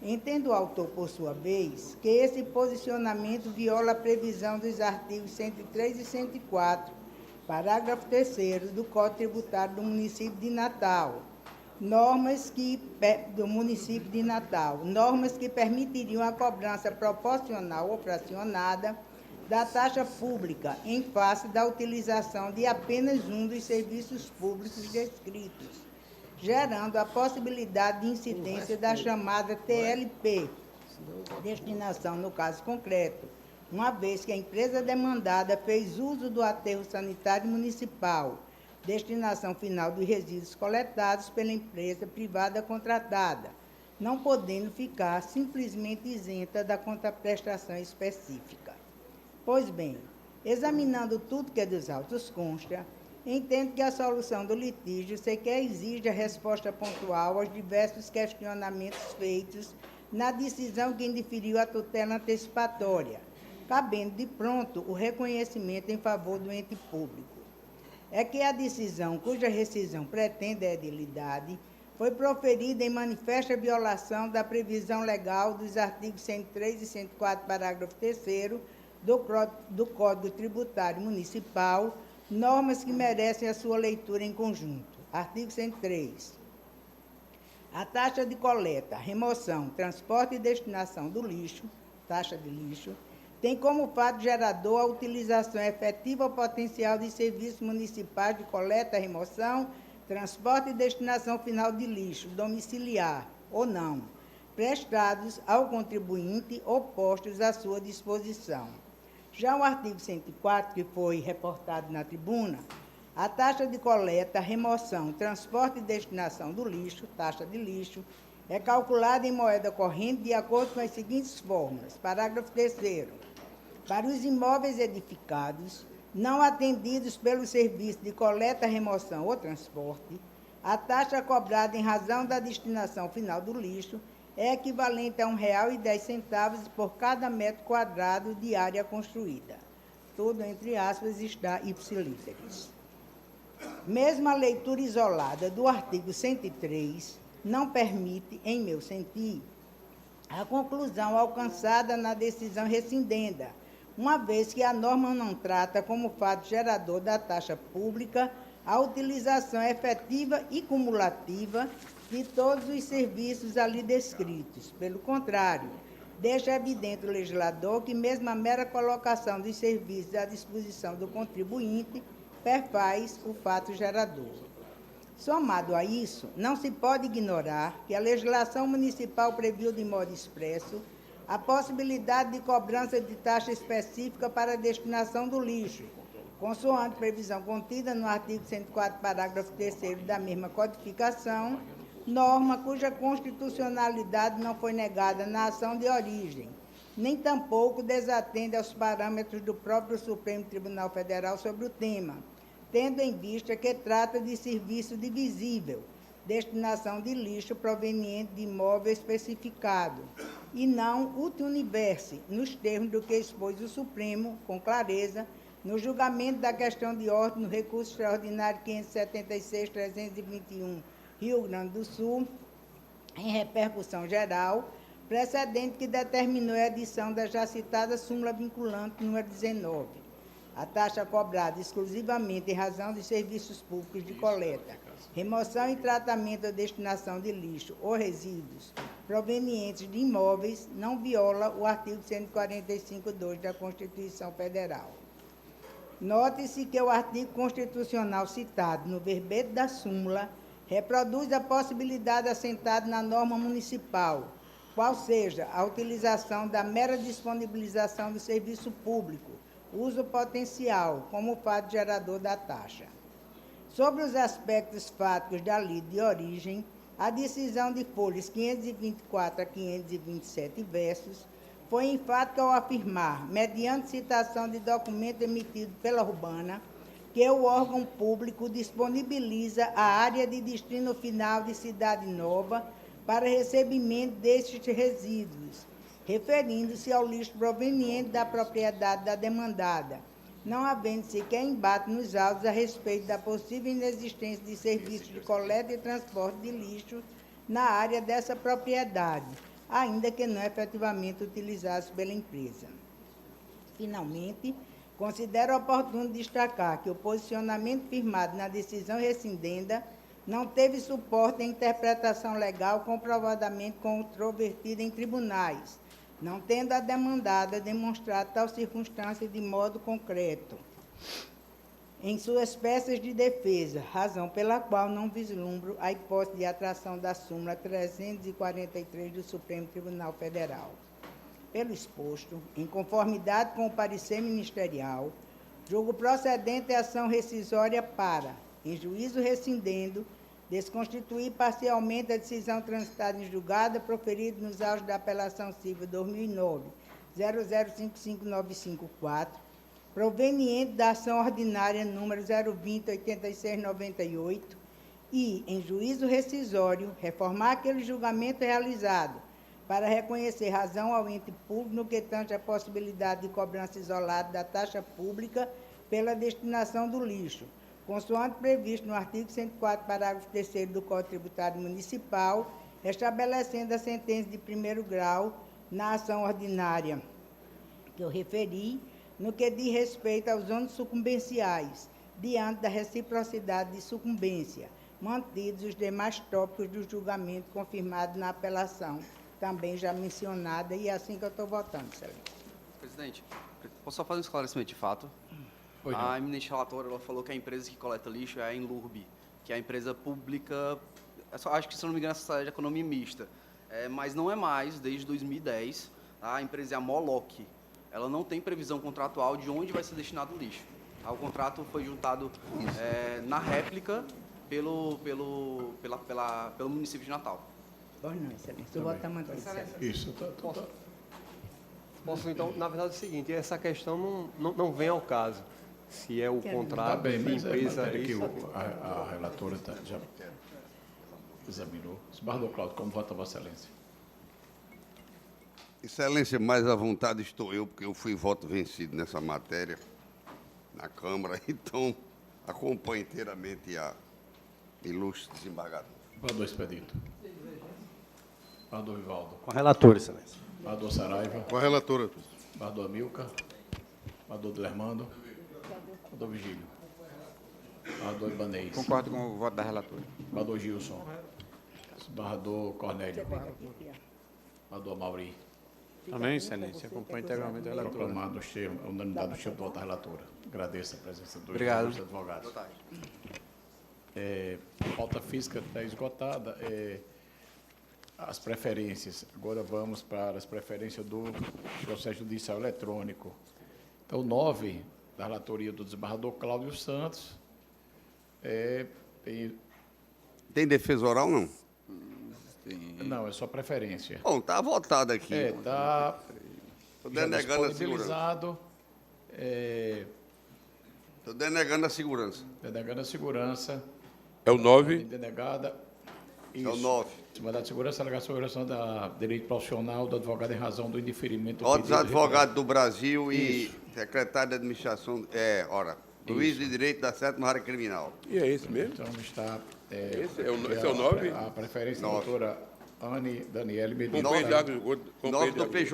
Entende o autor, por sua vez, que esse posicionamento viola a previsão dos artigos 103 e 104, parágrafo 3º do Código Tributário do município de Natal, normas que permitiriam a cobrança proporcional ou fracionada da taxa pública em face da utilização de apenas um dos serviços públicos descritos, gerando a possibilidade de incidência da chamada TLP, destinação no caso concreto, uma vez que a empresa demandada fez uso do aterro sanitário municipal, destinação final dos resíduos coletados pela empresa privada contratada, não podendo ficar simplesmente isenta da contraprestação específica. Pois bem, examinando tudo que dos autos consta, entendo que a solução do litígio sequer exige a resposta pontual aos diversos questionamentos feitos na decisão que indiferiu a tutela antecipatória, cabendo de pronto o reconhecimento em favor do ente público. É que a decisão cuja rescisão pretende a edilidade foi proferida em manifesta violação da previsão legal dos artigos 103 e 104, parágrafo 3º, do Código Tributário Municipal, normas que merecem a sua leitura em conjunto. Artigo 103. A taxa de coleta, remoção, transporte e destinação do lixo, taxa de lixo, tem como fato gerador a utilização efetiva ou potencial de serviços municipais de coleta, remoção, transporte e destinação final de lixo, domiciliar ou não, prestados ao contribuinte ou postos à sua disposição. Já o artigo 104, que foi reportado na tribuna, a taxa de coleta, remoção, transporte e destinação do lixo, taxa de lixo, é calculada em moeda corrente de acordo com as seguintes fórmulas. Parágrafo 3º. Para os imóveis edificados, não atendidos pelo serviço de coleta, remoção ou transporte, a taxa cobrada em razão da destinação final do lixo é equivalente a R$ 1,10 por cada metro quadrado de área construída. Tudo, entre aspas, está ipsilíteris. Mesmo a leitura isolada do artigo 103 não permite, em meu sentir, a conclusão alcançada na decisão rescindenda, uma vez que a norma não trata como fato gerador da taxa pública a utilização efetiva e cumulativa de todos os serviços ali descritos. Pelo contrário, deixa evidente o legislador que mesmo a mera colocação dos serviços à disposição do contribuinte perfaz o fato gerador. Somado a isso, não se pode ignorar que a legislação municipal previu de modo expresso a possibilidade de cobrança de taxa específica para a destinação do lixo, consoante previsão contida no artigo 104, parágrafo 3º da mesma codificação, norma cuja constitucionalidade não foi negada na ação de origem, nem tampouco desatende aos parâmetros do próprio Supremo Tribunal Federal sobre o tema, tendo em vista que trata de serviço divisível, destinação de lixo proveniente de imóvel especificado, e não ultra-universe, nos termos do que expôs o Supremo, com clareza, no julgamento da questão de ordem no recurso extraordinário 576-321, Rio Grande do Sul, em repercussão geral, precedente que determinou a edição da já citada súmula vinculante número 19. A taxa cobrada exclusivamente em razão de serviços públicos de coleta, remoção e tratamento ou destinação de lixo ou resíduos provenientes de imóveis não viola o artigo 145.2 da Constituição Federal. Note-se que o artigo constitucional citado no verbete da súmula reproduz a possibilidade assentada na norma municipal, qual seja a utilização da mera disponibilização do serviço público, uso potencial, como fato gerador da taxa. Sobre os aspectos fáticos da lei de origem, a decisão de folhas 524 a 527 versos foi enfática ao afirmar, mediante citação de documento emitido pela Urbana, que o órgão público disponibiliza a área de destino final de Cidade Nova para recebimento destes resíduos, referindo-se ao lixo proveniente da propriedade da demandada, não havendo sequer embate nos autos a respeito da possível inexistência de serviços de coleta e transporte de lixo na área dessa propriedade, ainda que não efetivamente utilizados pela empresa. Finalmente, considero oportuno destacar que o posicionamento firmado na decisão rescindenda não teve suporte em interpretação legal comprovadamente controvertida em tribunais, não tendo a demandada demonstrado tal circunstância de modo concreto em suas peças de defesa, razão pela qual não vislumbro a hipótese de atração da súmula 343 do Supremo Tribunal Federal. Pelo exposto, em conformidade com o parecer ministerial, julgo procedente a ação rescisória para, em juízo rescindendo, desconstituir parcialmente a decisão transitada em julgada proferida nos autos da apelação civil 2009-0055954, proveniente da ação ordinária número 020-8698, e, em juízo rescisório, reformar aquele julgamento realizado para reconhecer razão ao ente público no que tange a possibilidade de cobrança isolada da taxa pública pela destinação do lixo, consoante previsto no artigo 104, parágrafo 3º do Código Tributário Municipal, estabelecendo a sentença de primeiro grau na ação ordinária que eu referi, no que diz respeito aos ônus sucumbenciais, diante da reciprocidade de sucumbência, mantidos os demais tópicos do julgamento confirmado na apelação, também já mencionada, e é assim que eu estou votando, excelência. Presidente, posso só fazer um esclarecimento de fato? A eminente relatora ela falou que a empresa que coleta lixo é a Enlurb, que é a empresa pública, acho que, se não me engano, essa sociedade de economia mista, mas não é mais, desde 2010, a empresa é a Moloch. Ela não tem previsão contratual de onde vai ser destinado o lixo. O contrato foi juntado na réplica pelo município de Natal. Pois não, excelência. O voto está mantido, excelência. Isso, Posso, então, na verdade, é o seguinte, essa questão não vem ao caso. Se é o contrato, Tá bem, se mas empresa... é que a relatora já examinou. Esbardou, Cláudio, como vota Vossa Excelência? Excelência, mais à vontade estou eu, porque eu fui voto vencido nessa matéria na Câmara, então acompanho inteiramente a ilustre desembargador. Esbardou Expedito. Esbardou Vivaldo. Com a relatora, excelência. Esbardou Saraiva. Com a relatora. Esbardou Amilcar. Esbardou Dilermando. Esbardou Vigílio. Esbardou Ibanez. Concordo com o voto da relatora. Esbardou Gilson. Esbardou Cornélio. Esbardou Mauri. Também, excelência. Acompanho integralmente a relatora. Proclamado a unanimidade do chefe do voto da relatora. Agradeço a presença dos advogados. A pauta física está esgotada. As preferências. Agora vamos para as preferências do processo judicial eletrônico. Então, 9 da relatoria do desembargador Cláudio Santos. Tem defesa oral, não? Não, é só preferência. Bom, está votado aqui. Está Estou denegando a segurança. disponibilizado. Estou denegando a segurança. Denegando a segurança. É o 9? Denegada. É o 9. Mandado de segurança, alegação em relação da direito profissional do advogado em razão do indeferimento do Ordens pedido de Advogados do Brasil e Isso. secretário de administração, juiz de direito da 7ª Área Criminal. E é esse mesmo? Então está. Esse é o 9? A preferência da 9. doutora Anne Daniele Medina. Nove do PJE.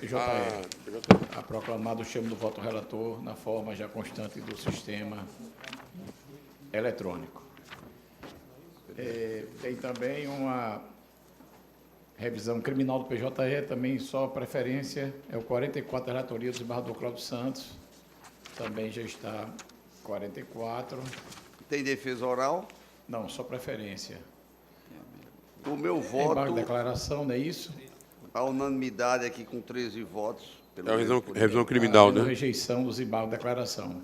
PJE. A proclamado o chamo do voto relator na forma já constante do sistema eletrônico. Tem também uma revisão criminal do PJE, também só preferência, é o 44 da relatoria do desembargador Cláudio Santos, também já está 44. Tem defesa oral? Não, só preferência. O meu Embargo voto, de declaração, não é isso? a unanimidade aqui com 13 votos. É a revisão criminal, né? Rejeição dos embargos de declaração.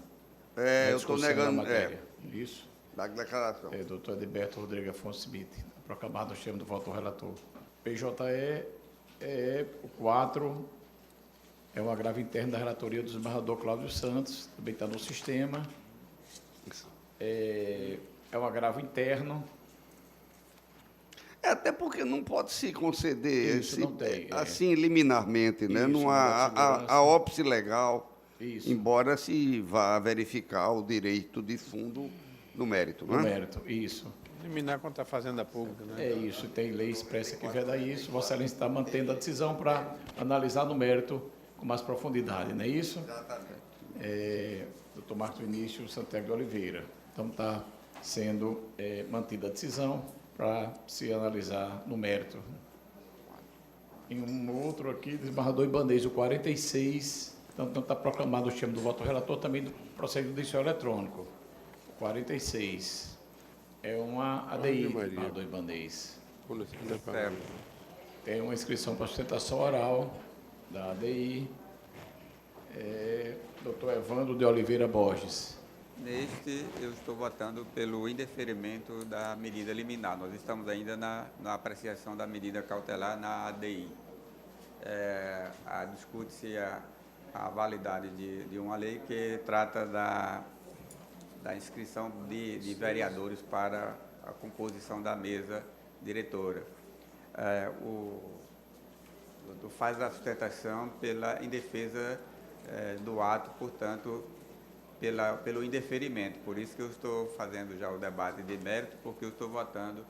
Eu estou negando. Isso. Da declaração. Doutor Edilberto Rodrigues Afonso Smith, proclamado o chamo do voto do relator. PJE, o 4, é um agravo interno da relatoria do desembargador Cláudio Santos, também está no sistema. É um agravo interno. Até porque não pode se conceder Isso, não tem, assim liminarmente, né? Isso, Não há a óbice legal, Isso. embora se vá verificar o direito de fundo no mérito, No né? mérito, isso. Eliminar contra a Fazenda Pública, né? É isso, tem lei expressa que veda isso. Vossa Excelência está mantendo a decisão para analisar no mérito com mais profundidade, não é isso? Exatamente. Doutor Marcos Vinícius Santiago de Oliveira. Então, está sendo mantida a decisão para se analisar no mérito. Em um outro aqui, desembargador Ibanez, o 46, então está proclamado o chamo do voto relator também do procedimento judicial eletrônico. 46. É uma ADI, desembargador Ibanez. Tem uma inscrição para sustentação oral da ADI. Doutor Evandro de Oliveira Borges. Neste, eu estou votando pelo indeferimento da medida liminar. Nós estamos ainda na apreciação da medida cautelar na ADI. Discute-se a validade de uma lei que trata da inscrição de vereadores para a composição da mesa diretora. O doutor faz a sustentação em defesa do ato, portanto, pelo indeferimento. Por isso que eu estou fazendo já o debate de mérito, porque eu estou votando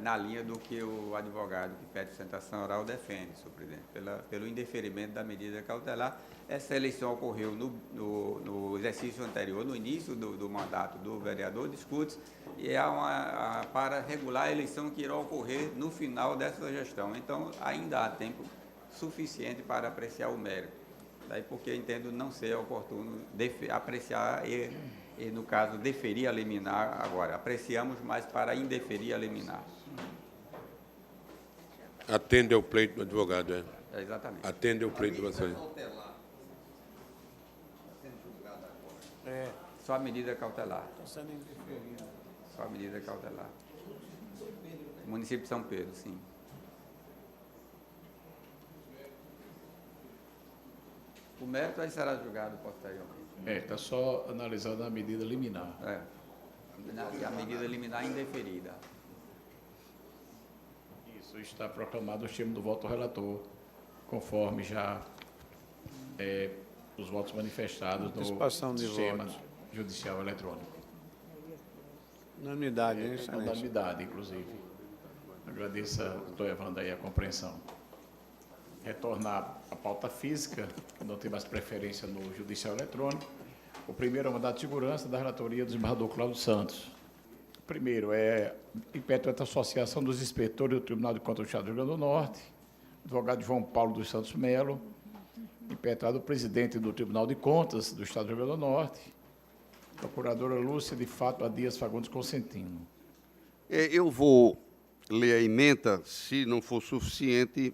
na linha do que o advogado que pede sustentação oral defende, senhor presidente, pelo indeferimento da medida cautelar. Essa eleição ocorreu no exercício anterior, no início do mandato do vereador, discute, e para regular a eleição que irá ocorrer no final dessa gestão. Então, ainda há tempo suficiente para apreciar o mérito. Daí porque entendo não ser oportuno apreciar e, no caso, deferir a liminar agora. Apreciamos mais para indeferir a liminar. Atende ao pleito do advogado, Exatamente. Atende ao pleito do Vossa Só a medida cautelar. Está sendo indeferido. Só a medida cautelar. Município de São Pedro, sim. O mérito aí será julgado posteriormente. Está só analisando a medida liminar. E a medida liminar indeferida. Isso está proclamado o chamo do voto relator, conforme já os votos manifestados Antecipação no de sistema votos. judicial eletrônico. Unanimidade, né, Excelência? Unanimidade, inclusive. Agradeço ao doutor Evandro aí a compreensão. Retornar à pauta física, não tem mais preferência no judicial eletrônico. O primeiro é o mandato de segurança da relatoria do desembargador Cláudio Santos. O primeiro impetra a associação dos inspetores do Tribunal de Contas do Estado do Rio Grande do Norte, advogado João Paulo dos Santos Melo, impetrado o presidente do Tribunal de Contas do Estado do Rio Grande do Norte, procuradora Lúcia de Fátima Dias Fagundes Consentino. Eu vou ler a ementa, se não for suficiente,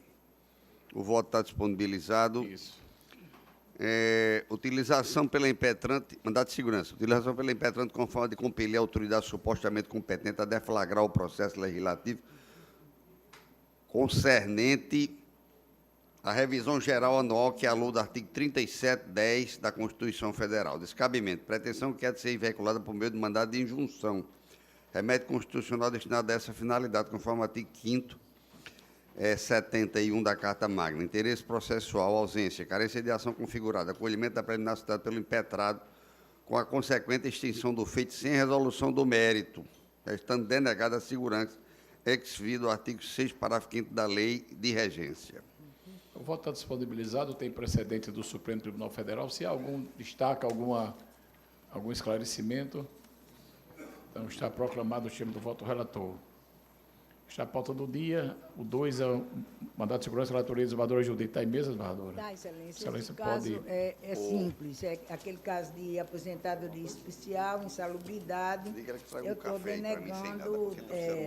o voto está disponibilizado. Isso. Utilização pela impetrante, mandato de segurança, utilização pela impetrante com forma de compelir a autoridade supostamente competente a deflagrar o processo legislativo concernente à revisão geral anual que é a lua do artigo 3710 da Constituição Federal. Descabimento, pretensão que é de ser veiculada por meio de mandado de injunção, remédio constitucional destinado a essa finalidade, conforme o artigo 5º 71 da Carta Magna. Interesse processual, ausência, carência de ação configurada, acolhimento da preliminar citada pelo impetrado, com a consequente extinção do feito sem resolução do mérito, estando denegada a segurança, ex-vido o artigo 6, parágrafo 5º da Lei de Regência. O voto está disponibilizado, tem precedente do Supremo Tribunal Federal. Se há algum destaque, algum esclarecimento, então está proclamado o termo do voto relator. Está a pauta do dia. O 2 é o mandato de segurança, relatoria, desembargadora Judite. Está em mesa, desembargadora? Tá, Excelência. Excelência, Esse caso pode... é simples, é aquele caso de aposentadoria especial, insalubridade. Eu estou denegando,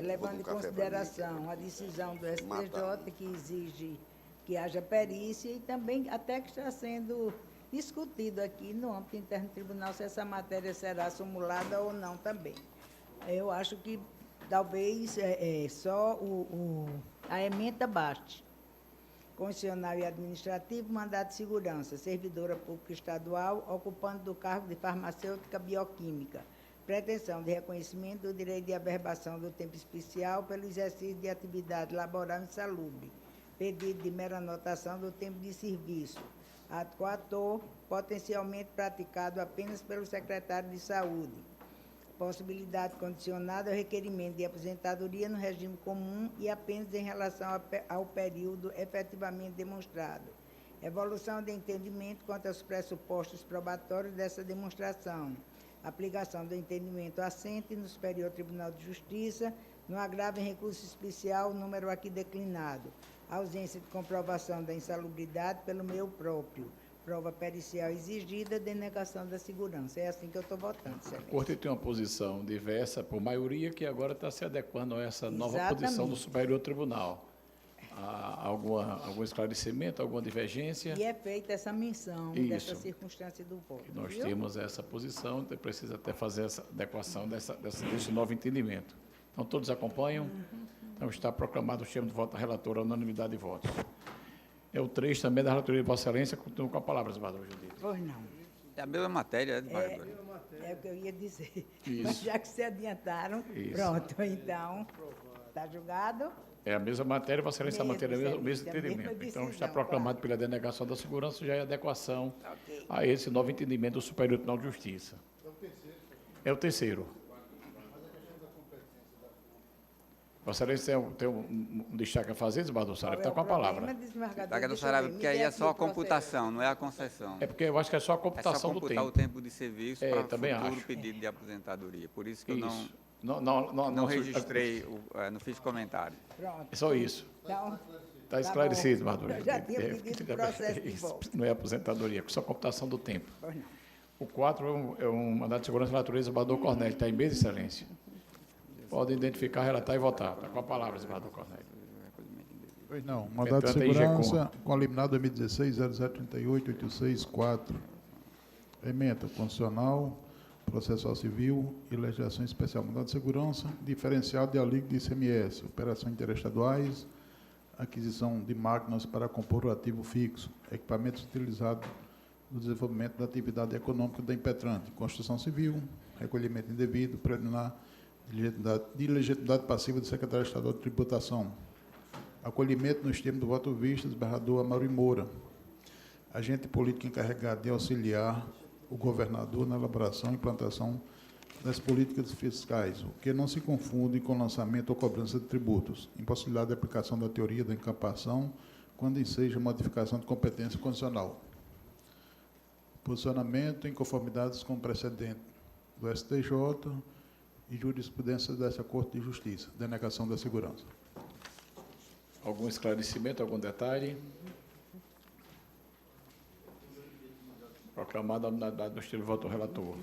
levando em consideração a decisão do STJ, que exige que haja perícia, e também até que está sendo discutido aqui no âmbito interno do tribunal se essa matéria será simulada ou não também. Eu acho que talvez só a ementa baste. Constitucional e administrativo, mandato de segurança, servidora pública estadual, ocupando do cargo de farmacêutica bioquímica. Pretensão de reconhecimento do direito de averbação do tempo especial pelo exercício de atividade laboral insalubre. Pedido de mera anotação do tempo de serviço. Ato coator, potencialmente praticado apenas pelo secretário de Saúde. Possibilidade condicionada ao requerimento de aposentadoria no regime comum e apenas em relação ao período efetivamente demonstrado. Evolução de entendimento quanto aos pressupostos probatórios dessa demonstração. Aplicação do entendimento assente no Superior Tribunal de Justiça, no agravo em recurso especial, número aqui declinado. Ausência de comprovação da insalubridade pelo meio próprio. Prova pericial exigida, denegação da segurança. É assim que eu estou votando, Excelência. A Corte tem uma posição diversa, por maioria, que agora está se adequando a essa nova posição do Superior Tribunal. Há algum esclarecimento, alguma divergência? E é feita essa menção dessa circunstância do voto. E nós temos essa posição, então precisa até fazer essa adequação desse novo entendimento. Então, todos acompanham? Então, está proclamado o termo do voto da relatora, a unanimidade de votos. É o 3 também da relatoria de Vossa Excelência, continuo com a palavra, desembargadora Judite. Pois não. É a mesma matéria, desembargadora? É o que eu ia dizer. Isso. Mas já que se adiantaram, pronto, então, está julgado. É a mesma matéria, Vossa Excelência está mantendo o mesmo entendimento. Então, está proclamado pela denegação da segurança, já é adequação a esse novo entendimento do Superior Tribunal de Justiça. É o terceiro. Vossa Excelência tem um destaque a fazer, desembargador Saraiva? Está com a palavra. Desembargador Saraiva, porque aí é só a computação, não é a concessão. É porque eu acho que é só a computação do tempo. É só computar o tempo de serviço para o também futuro acho. pedido de aposentadoria. Por isso que eu não registrei, não fiz comentário. Pronto. É só isso. Então, está esclarecido, desembargador. Eu já tinha pedido o processo de volta. Não é aposentadoria, é só computação do tempo. O 4 é um mandato de segurança da natureza, desembargador Cornélio. Está em mesa, Excelência? Pode identificar, relatar e votar. Está com a palavra, desembargador Cornélio. Pois não. Mandato de segurança com a liminar 2016-0038-864. Ementa constitucional, processual civil e legislação especial. Mandato de segurança, diferencial de alíquota de ICMS, operações interestaduais, aquisição de máquinas para compor o ativo fixo, equipamentos utilizados no desenvolvimento da atividade econômica da impetrante, construção civil, recolhimento indevido, preliminar de legitimidade passiva do secretário estadual de tributação, acolhimento nos termos do voto visto, desembargador Amaury Moura, agente político encarregado de auxiliar o governador na elaboração e implantação das políticas fiscais, o que não se confunde com lançamento ou cobrança de tributos, impossibilidade de aplicação da teoria da encampação quando enseja modificação de competência condicional. Posicionamento em conformidades com o precedente do STJ e jurisprudência dessa Corte de Justiça, denegação da segurança. Algum esclarecimento, algum detalhe? Proclamada a unanimidade do estilo de voto do relator.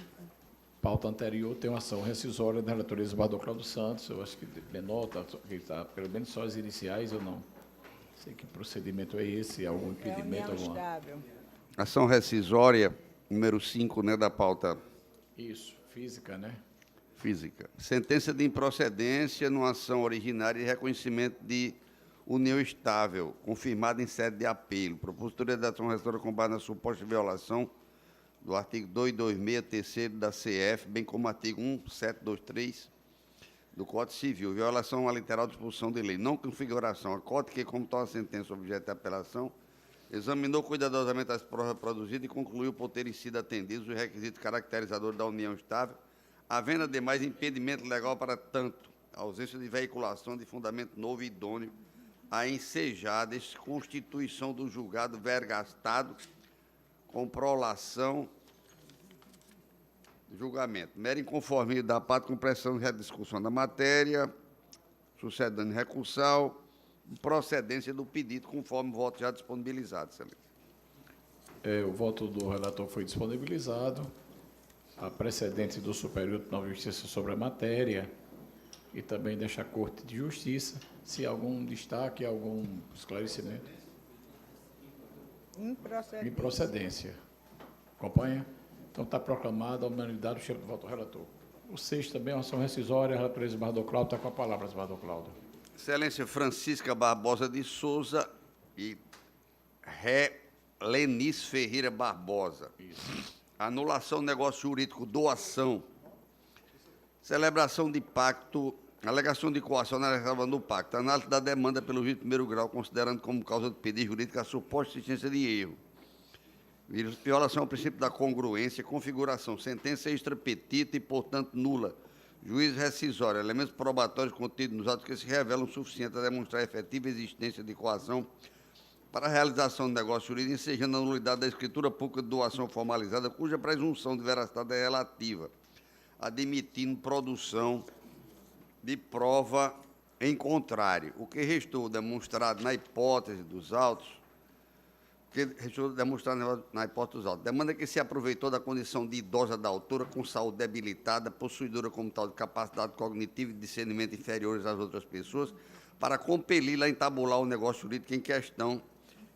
Pauta anterior tem uma ação rescisória da relatoria do desembargador Cláudio Santos. Eu acho que denota, que está pelo menos só as iniciais ou não. Sei que procedimento é esse, algum impedimento, alguma... Ação rescisória, número 5, né, da pauta Isso, física, né? física. Sentença de improcedência numa ação originária de reconhecimento de união estável, confirmada em sede de apelo. Propositura de ação rescisória com base na suposta violação do artigo 226, terceiro da CF, bem como artigo 1723 do Código Civil. Violação à literal disposição de lei. Não configuração. A Corte, que, como tal a sentença objeto de apelação, examinou cuidadosamente as provas produzidas e concluiu por terem sido atendidos os requisitos caracterizadores da união estável, havendo, ademais, impedimento legal para tanto a ausência de veiculação de fundamento novo e idôneo a ensejar a desconstituição do julgado vergastado com prolação do julgamento. Mera inconformidade da parte com pressão de discussão da matéria, sucedendo recursal, procedência do pedido, conforme o voto já disponibilizado, excelência. O voto do relator foi disponibilizado. A precedente do Superior Tribunal de Justiça sobre a matéria e também desta Corte de Justiça. Se há algum destaque, algum esclarecimento? Improcedência. Acompanha? Então está proclamada a unanimidade do cheiro do voto do relator. O 6 também é uma ação rescisória. A relatora Esbarrador Cláudio está com a palavra, Esbarrador Cláudio. Excelência Francisca Barbosa de Souza e Lenice Ferreira Barbosa. Isso. Anulação do negócio jurídico, doação. Celebração de pacto, alegação de coação na reserva do pacto. Análise da demanda pelo juiz de primeiro grau, considerando como causa do pedido jurídico a suposta existência de erro. Violação ao princípio da congruência, configuração, sentença extra petita e, portanto, nula. Juízo rescisório, elementos probatórios contidos nos atos que se revelam suficientes a demonstrar a efetiva existência de coação para a realização do negócio jurídico, ensejando a nulidade da escritura pública de doação formalizada, cuja presunção de veracidade é relativa, admitindo produção de prova em contrário. O que restou demonstrado na hipótese dos autos, demanda que se aproveitou da condição de idosa da autora, com saúde debilitada, possuidora como tal de capacidade cognitiva e discernimento inferiores às outras pessoas, para compeli-la a entabular o negócio jurídico em questão,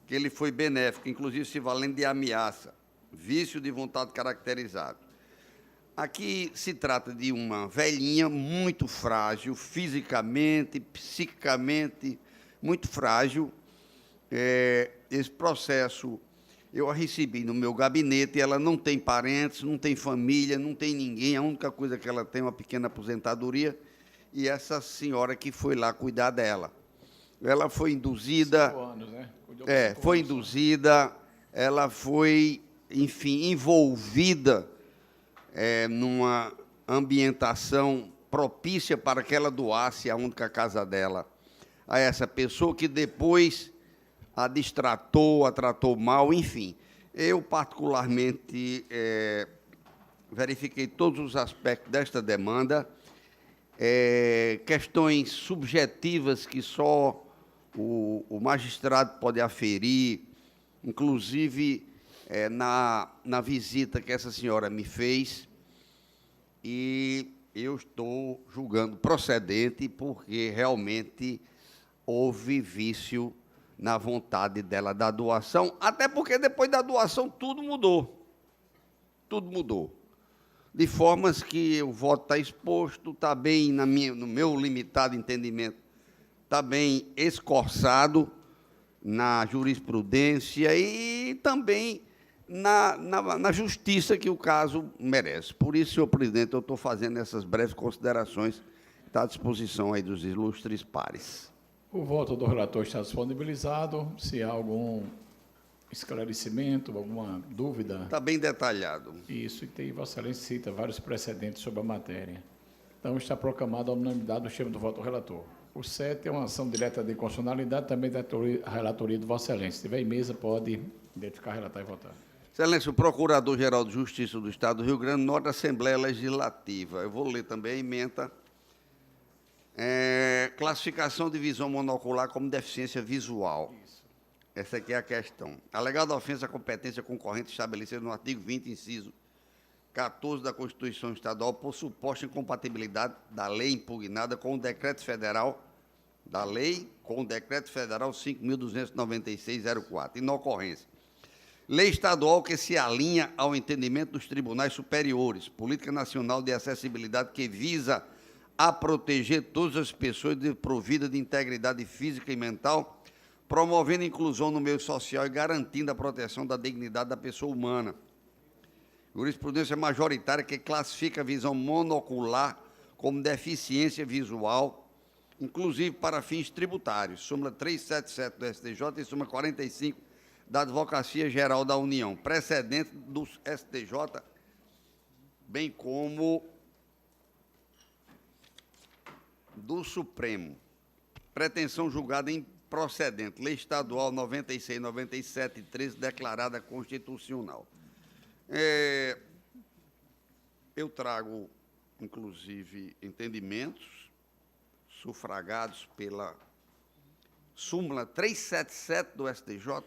que ele foi benéfico, inclusive se valendo de ameaça, vício de vontade caracterizado. Aqui se trata de uma velhinha muito frágil, fisicamente, psiquicamente, muito frágil. Esse processo eu a recebi no meu gabinete, ela não tem parentes, não tem família, não tem ninguém, a única coisa que ela tem é uma pequena aposentadoria, e essa senhora que foi lá cuidar dela. Ela foi induzida... 5 anos, né? Foi induzida, ela foi, enfim, envolvida numa ambientação propícia para que ela doasse a única casa dela a essa pessoa que depois a distratou, a tratou mal, enfim. Eu, particularmente, verifiquei todos os aspectos desta demanda, questões subjetivas que só o magistrado pode aferir, inclusive na visita que essa senhora me fez, e eu estou julgando procedente porque realmente houve vício na vontade dela da doação, até porque depois da doação tudo mudou. Tudo mudou. De formas que o voto está exposto, está bem, no meu limitado entendimento, está bem escorçado na jurisprudência e também na justiça que o caso merece. Por isso, senhor presidente, eu estou fazendo essas breves considerações, está à disposição aí dos ilustres pares. O voto do relator está disponibilizado. Se há algum esclarecimento, alguma dúvida... Está bem detalhado. Isso, e tem, Vossa Excelência cita vários precedentes sobre a matéria. Então, está proclamada a unanimidade do cheiro do voto do relator. O 7 é uma ação direta de constitucionalidade, também da relatoria do Vossa Excelência. Se tiver em mesa, pode identificar, relatar e votar. Excelência, o Procurador-Geral de Justiça do Estado do Rio Grande do Norte da Assembleia Legislativa. Eu vou ler também a ementa. Classificação de visão monocular como deficiência visual. Isso. Essa aqui é a questão. Alegada ofensa à competência concorrente estabelecida no artigo 20, inciso 14 da Constituição Estadual, por suposta incompatibilidade da lei impugnada com o decreto federal, 5.296/04, inocorrência. Lei estadual que se alinha ao entendimento dos tribunais superiores. Política nacional de acessibilidade que visa a proteger todas as pessoas desprovidas de integridade física e mental, promovendo a inclusão no meio social e garantindo a proteção da dignidade da pessoa humana. Jurisprudência majoritária que classifica a visão monocular como deficiência visual, inclusive para fins tributários. Súmula 377 do STJ e súmula 45 da Advocacia Geral da União. Precedente do STJ, bem como do Supremo. Pretensão julgada improcedente. Lei Estadual 96, 97 e 13, declarada constitucional. Eu trago, inclusive, entendimentos sufragados pela súmula 377 do STJ,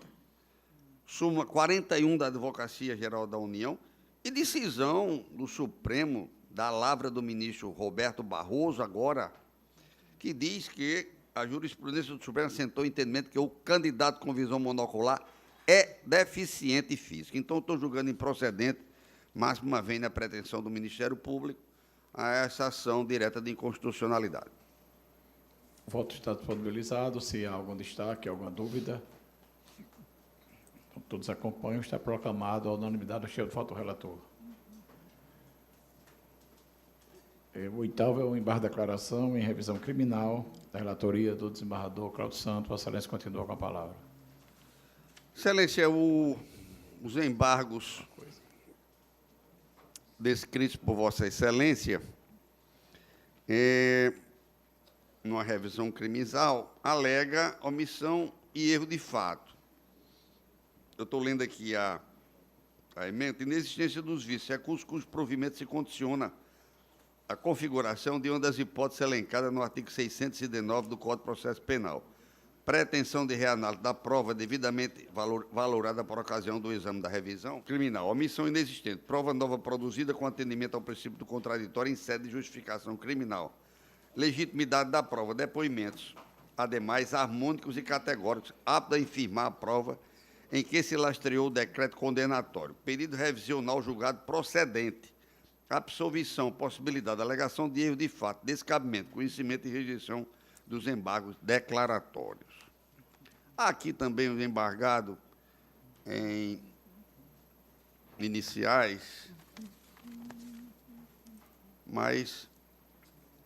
súmula 41 da Advocacia Geral da União e decisão do Supremo, da lavra do ministro Roberto Barroso, agora, que diz que a jurisprudência do Supremo assentou o entendimento que o candidato com visão monocular é deficiente física. Então, estou julgando improcedente, mais uma vez na pretensão do Ministério Público, a essa ação direta de inconstitucionalidade. O voto está disponibilizado. Se há algum destaque, alguma dúvida, então, todos acompanham. Está proclamado a unanimidade do cheio do voto do relator. O oitavo é o embargo de declaração em revisão criminal da relatoria do desembargador Cláudio Santos. Vossa Excelência continua com a palavra. Excelência, os embargos descritos por Vossa Excelência, numa revisão criminal, alega omissão e erro de fato. Eu estou lendo aqui a emenda: inexistência dos vícios, recursos cujo provimento se condiciona à configuração de uma das hipóteses elencadas no artigo 619 do Código de Processo Penal. Pretensão de reanálise da prova devidamente valorada por ocasião do exame da revisão criminal. Omissão inexistente. Prova nova produzida com atendimento ao princípio do contraditório em sede de justificação criminal. Legitimidade da prova. Depoimentos, ademais, harmônicos e categóricos, aptos a infirmar a prova em que se lastreou o decreto condenatório. Pedido revisional julgado procedente. Absolvição, possibilidade, alegação de erro de fato, descabimento, conhecimento e rejeição dos embargos declaratórios. Há aqui também os embargados em iniciais, mas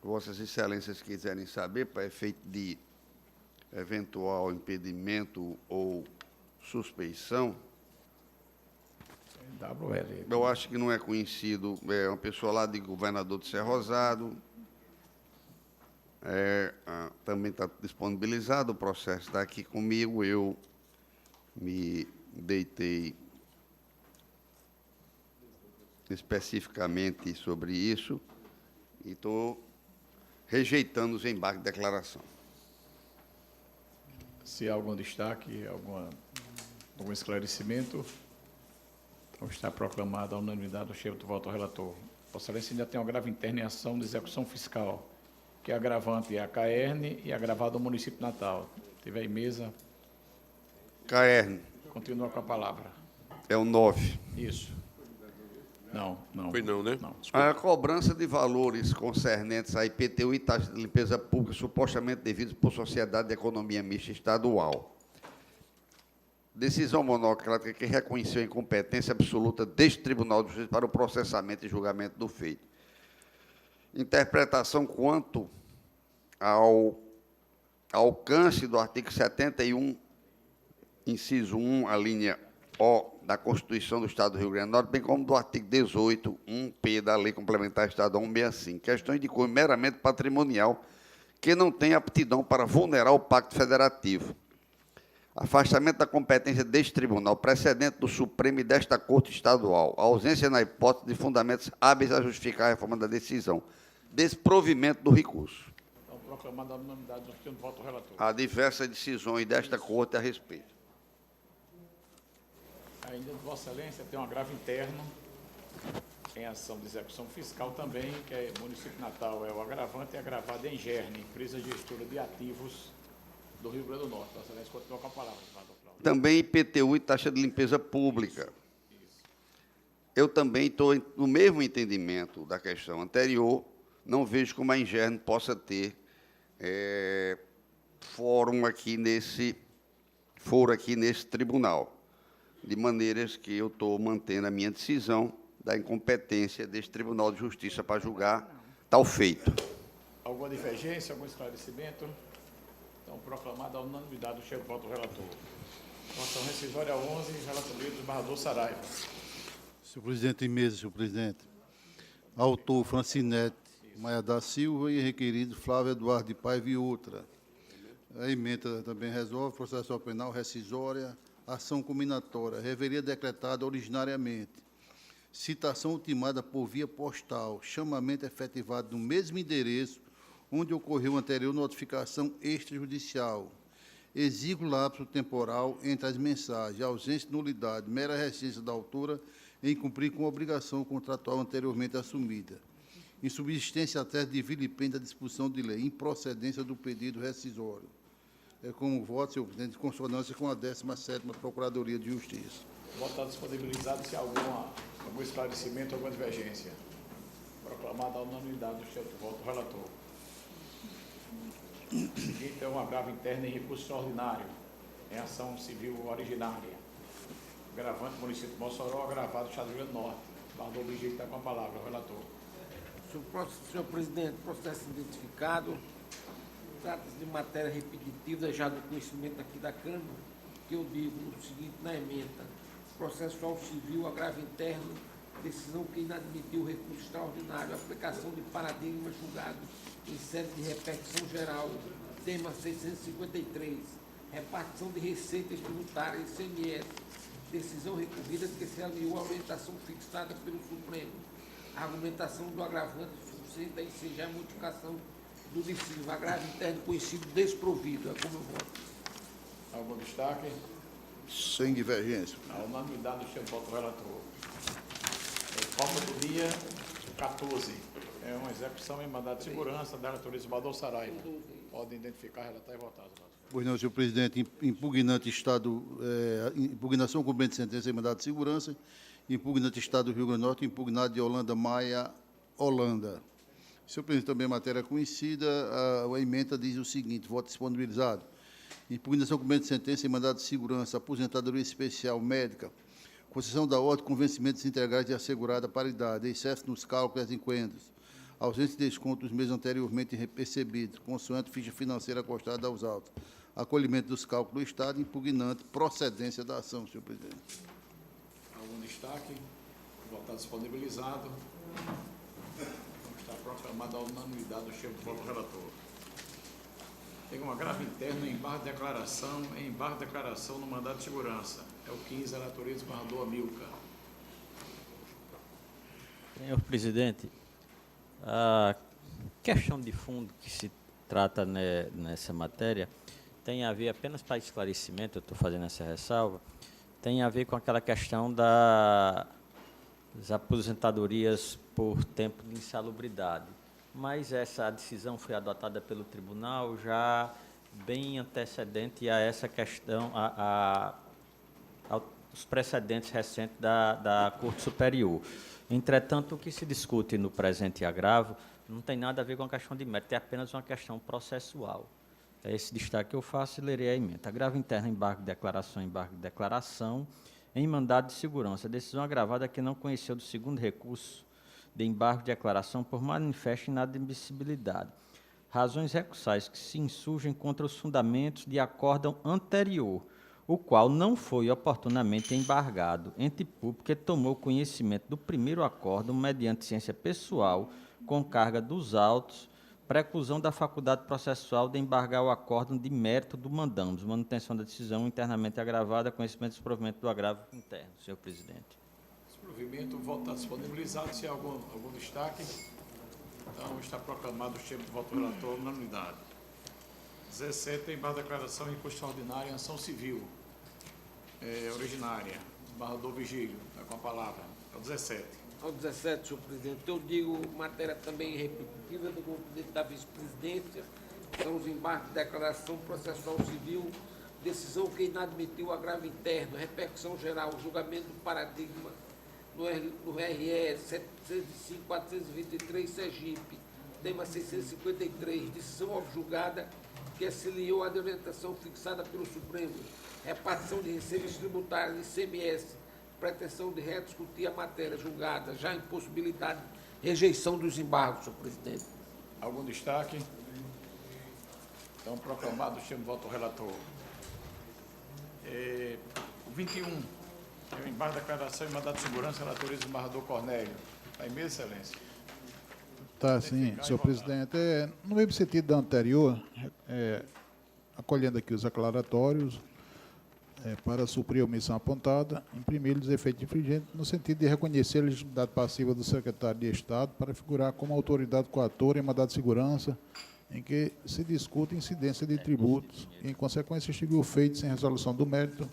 Vossas Excelências quiserem saber, para efeito de eventual impedimento ou suspeição, eu acho que não é conhecido, é uma pessoa lá de Governador de Serra Rosado, também está disponibilizado, o processo está aqui comigo, eu me deitei especificamente sobre isso e estou rejeitando os embargos de declaração. Se há algum destaque, algum esclarecimento, então está proclamada a unanimidade do cheio do voto ao relator. Vossa Excelência ainda tem uma grave interna em ação de execução fiscal, que é agravante é a CAERN e agravado do município de Natal. Teve aí mesa. CAERN. Continua com a palavra. É o 9. Isso. Não. Foi não, né? Não. A cobrança de valores concernentes a IPTU e taxa de limpeza pública supostamente devidos por Sociedade de Economia Mista Estadual. Decisão monocrática que reconheceu a incompetência absoluta deste Tribunal de Justiça para o processamento e julgamento do feito. Interpretação quanto ao alcance do artigo 71, inciso 1, a linha O da Constituição do Estado do Rio Grande do Norte, bem como do artigo 18, 1P da Lei Complementar Estadual 165, questões de cunho meramente patrimonial que não tem aptidão para vulnerar o Pacto Federativo. Afastamento da competência deste tribunal, precedente do Supremo e desta Corte Estadual, ausência na hipótese de fundamentos hábeis a justificar a reforma da decisão, desprovimento do recurso. Então, proclamada a unanimidade do cheio do voto ao relator. Há diversas decisões desta Corte a respeito. Ainda de Vossa Excelência tem um agravo interno em ação de execução fiscal também, que é município de Natal, é o agravante e agravado em GERN, empresa gestora de ativos do Rio Grande do Norte. Vossa Excelência continua com a palavra, senador Cláudio. Também IPTU e taxa de limpeza pública. Eu também estou no mesmo entendimento da questão anterior, não vejo como a Ingerno possa ter foro aqui nesse tribunal, de maneiras que eu estou mantendo a minha decisão da incompetência desse Tribunal de Justiça para julgar tal feito. Alguma divergência, algum esclarecimento? Então, proclamada a unanimidade do chefe de voto do relator. Moção rescisória 11, relatoria do desembargador Saraiva. Senhor presidente em mesa, senhor presidente. Autor Francinete Maia da Silva e requerido Flávio Eduardo de Paiva e outra. A emenda também resolve processo penal rescisória, ação combinatória, revelia decretada originariamente, citação ultimada por via postal, chamamento efetivado no mesmo endereço onde ocorreu anterior notificação extrajudicial, exíguo lapso temporal entre as mensagens, ausência de nulidade, mera resistência da autora em cumprir com a obrigação contratual anteriormente assumida, insubsistência até de vilipêndio da disposição de lei, improcedência do pedido rescisório. É como voto, senhor presidente, de consonância com a 17ª Procuradoria de Justiça. Voto está disponibilizado se há algum esclarecimento, alguma divergência. Proclamada a unanimidade do chefe de voto do relator. Seguinte é um agravo interno em recurso extraordinário, em ação civil originária. Agravante município de Mossoró, agravado Estado do Rio Grande do Norte. Desembargador Vigílio está com a palavra, o relator. Senhor presidente, processo identificado. Trata-se de matéria repetitiva, já do conhecimento aqui da Câmara, que eu digo o seguinte na emenda: processual civil, agravo interno, decisão que inadmitiu o recurso extraordinário, aplicação de paradigma julgado em série de repetição geral, tema 653, repartição de receitas tributárias, ICMS, decisão recorrida de que se alinhou a orientação fixada pelo Supremo, argumentação do agravante suficiente a ensejar a modificação do decisivo, agravo interno conhecido desprovido. É como eu voto. Algum destaque? Sem divergência. A unanimidade do chefe de voto do relator. Pauta do dia 14. É uma execução em mandado de segurança da relatoria do desembargador Saraiva. Podem identificar, relatar e votar. Pois não, senhor presidente, impugnante impugnação cumprimento de sentença em mandado de segurança, impugnante Estado do Rio Grande do Norte, impugnado de Holanda Maia, Holanda. Senhor presidente, também matéria conhecida, a emenda diz o seguinte: voto disponibilizado. Impugnação cumprimento de sentença em mandado de segurança, aposentadoria especial médica, concessão da ordem com vencimentos integrais de assegurada paridade, excesso nos cálculos e as encomendas, ausência de desconto dos meses anteriormente recebidos, consoante ficha financeira acostada aos autos, acolhimento dos cálculos do Estado, impugnante, procedência da ação, senhor presidente. Algum destaque? O voto está disponibilizado. Está proclamada a unanimidade do chefe de voto do relator. Tem um agravo interno em embargo de declaração no mandado de segurança. É o 15, relatoria do desembargador Amilcar. Senhor presidente, a questão de fundo que se trata nessa matéria tem a ver, apenas para esclarecimento, eu estou fazendo essa ressalva, tem a ver com aquela questão das aposentadorias por tempo de insalubridade. Mas essa decisão foi adotada pelo tribunal já bem antecedente a essa questão, aos precedentes recentes da Corte Superior. Entretanto, o que se discute no presente agravo não tem nada a ver com a questão de mérito, é apenas uma questão processual. É esse destaque que eu faço e lerei a emenda. Agravo interno, embargo de declaração, em mandado de segurança. Decisão agravada que não conheceu do segundo recurso de embargo de declaração por manifesta inadmissibilidade. Razões recursais que se insurgem contra os fundamentos de acórdão anterior, o qual não foi oportunamente embargado, ente público que tomou conhecimento do primeiro acórdão mediante ciência pessoal, com carga dos autos, preclusão da faculdade processual de embargar o acórdão de mérito do mandamos, manutenção da decisão internamente agravada, conhecimento do desprovimento do agravo interno, senhor presidente. Desprovimento, o voto está disponibilizado. Se há algum destaque, então está proclamado o chefe de voto do relator, unanimidade. 17, embargo de declaração em recurso extraordinário em ação civil originária. Desembargador Vigílio, está com a palavra. É o 17. Ao 17, senhor presidente, eu digo matéria também repetitiva do presidente da vice-presidência, são os embargos de declaração processual civil Decisão que inadmitiu agravo interno, repercussão geral, julgamento do paradigma no RE 705-423, Sergipe, tema 653, decisão objulgada que auxiliou a orientação fixada pelo Supremo, repartição de receitas tributárias de ICMS, pretensão de rediscutir a matéria julgada, já impossibilidade, rejeição dos embargos, senhor presidente. Algum destaque? Então, proclamado o termo de voto do relator. O 21, é o embargo da declaração e mandado de segurança, relatoria do desembargador Cornélio. Está em mesa, excelência. Tá, sim, senhor presidente. No mesmo sentido da anterior, acolhendo aqui os aclaratórios, para suprir a omissão apontada, imprimir-lhes efeito infringente, no sentido de reconhecer a legitimidade passiva do secretário de Estado para figurar como autoridade coatora em mandado de segurança, em que se discute incidência de tributos e, em consequência, extinguir o feito sem resolução do mérito,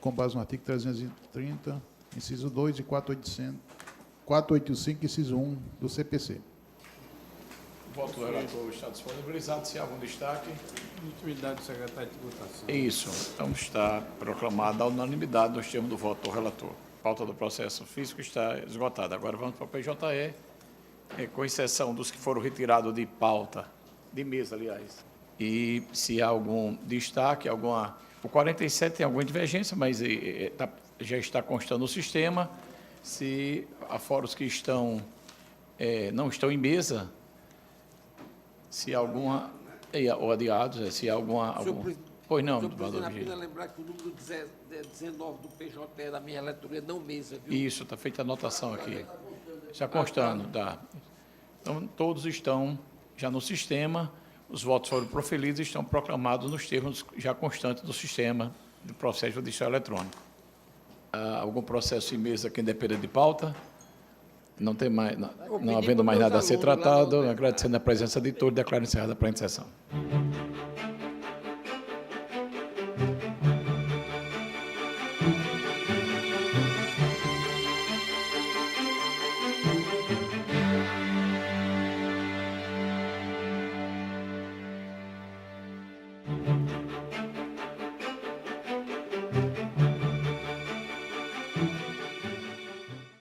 com base no artigo 330, inciso 2 e 485, inciso 1 do CPC. O voto do relator está disponibilizado. Se há algum destaque? Legitimidade do secretário de tributação. Isso. Então, está proclamada a unanimidade nos termos do voto do relator. A pauta do processo físico está esgotada. Agora vamos para o PJE, com exceção dos que foram retirados de pauta, de mesa, aliás. E se há algum destaque, alguma... O 47 tem alguma divergência, mas já está constando no sistema. Se há fóruns que não estão em mesa, se há alguma... ou adiados, se há alguma... Pois não, senhor presidente, apenas lembrar que o número 19 do PJE da minha relatoria não mesa, viu? Isso, está feita a anotação aqui. Está constando, tá. Então, todos estão já no sistema, os votos foram proferidos e estão proclamados nos termos já constantes do sistema do processo judicial eletrônico. Há algum processo em mesa que independa de pauta? Não tem mais, não havendo mais nada a ser tratado, agradecendo a presença de todos, declaro encerrada a presente sessão.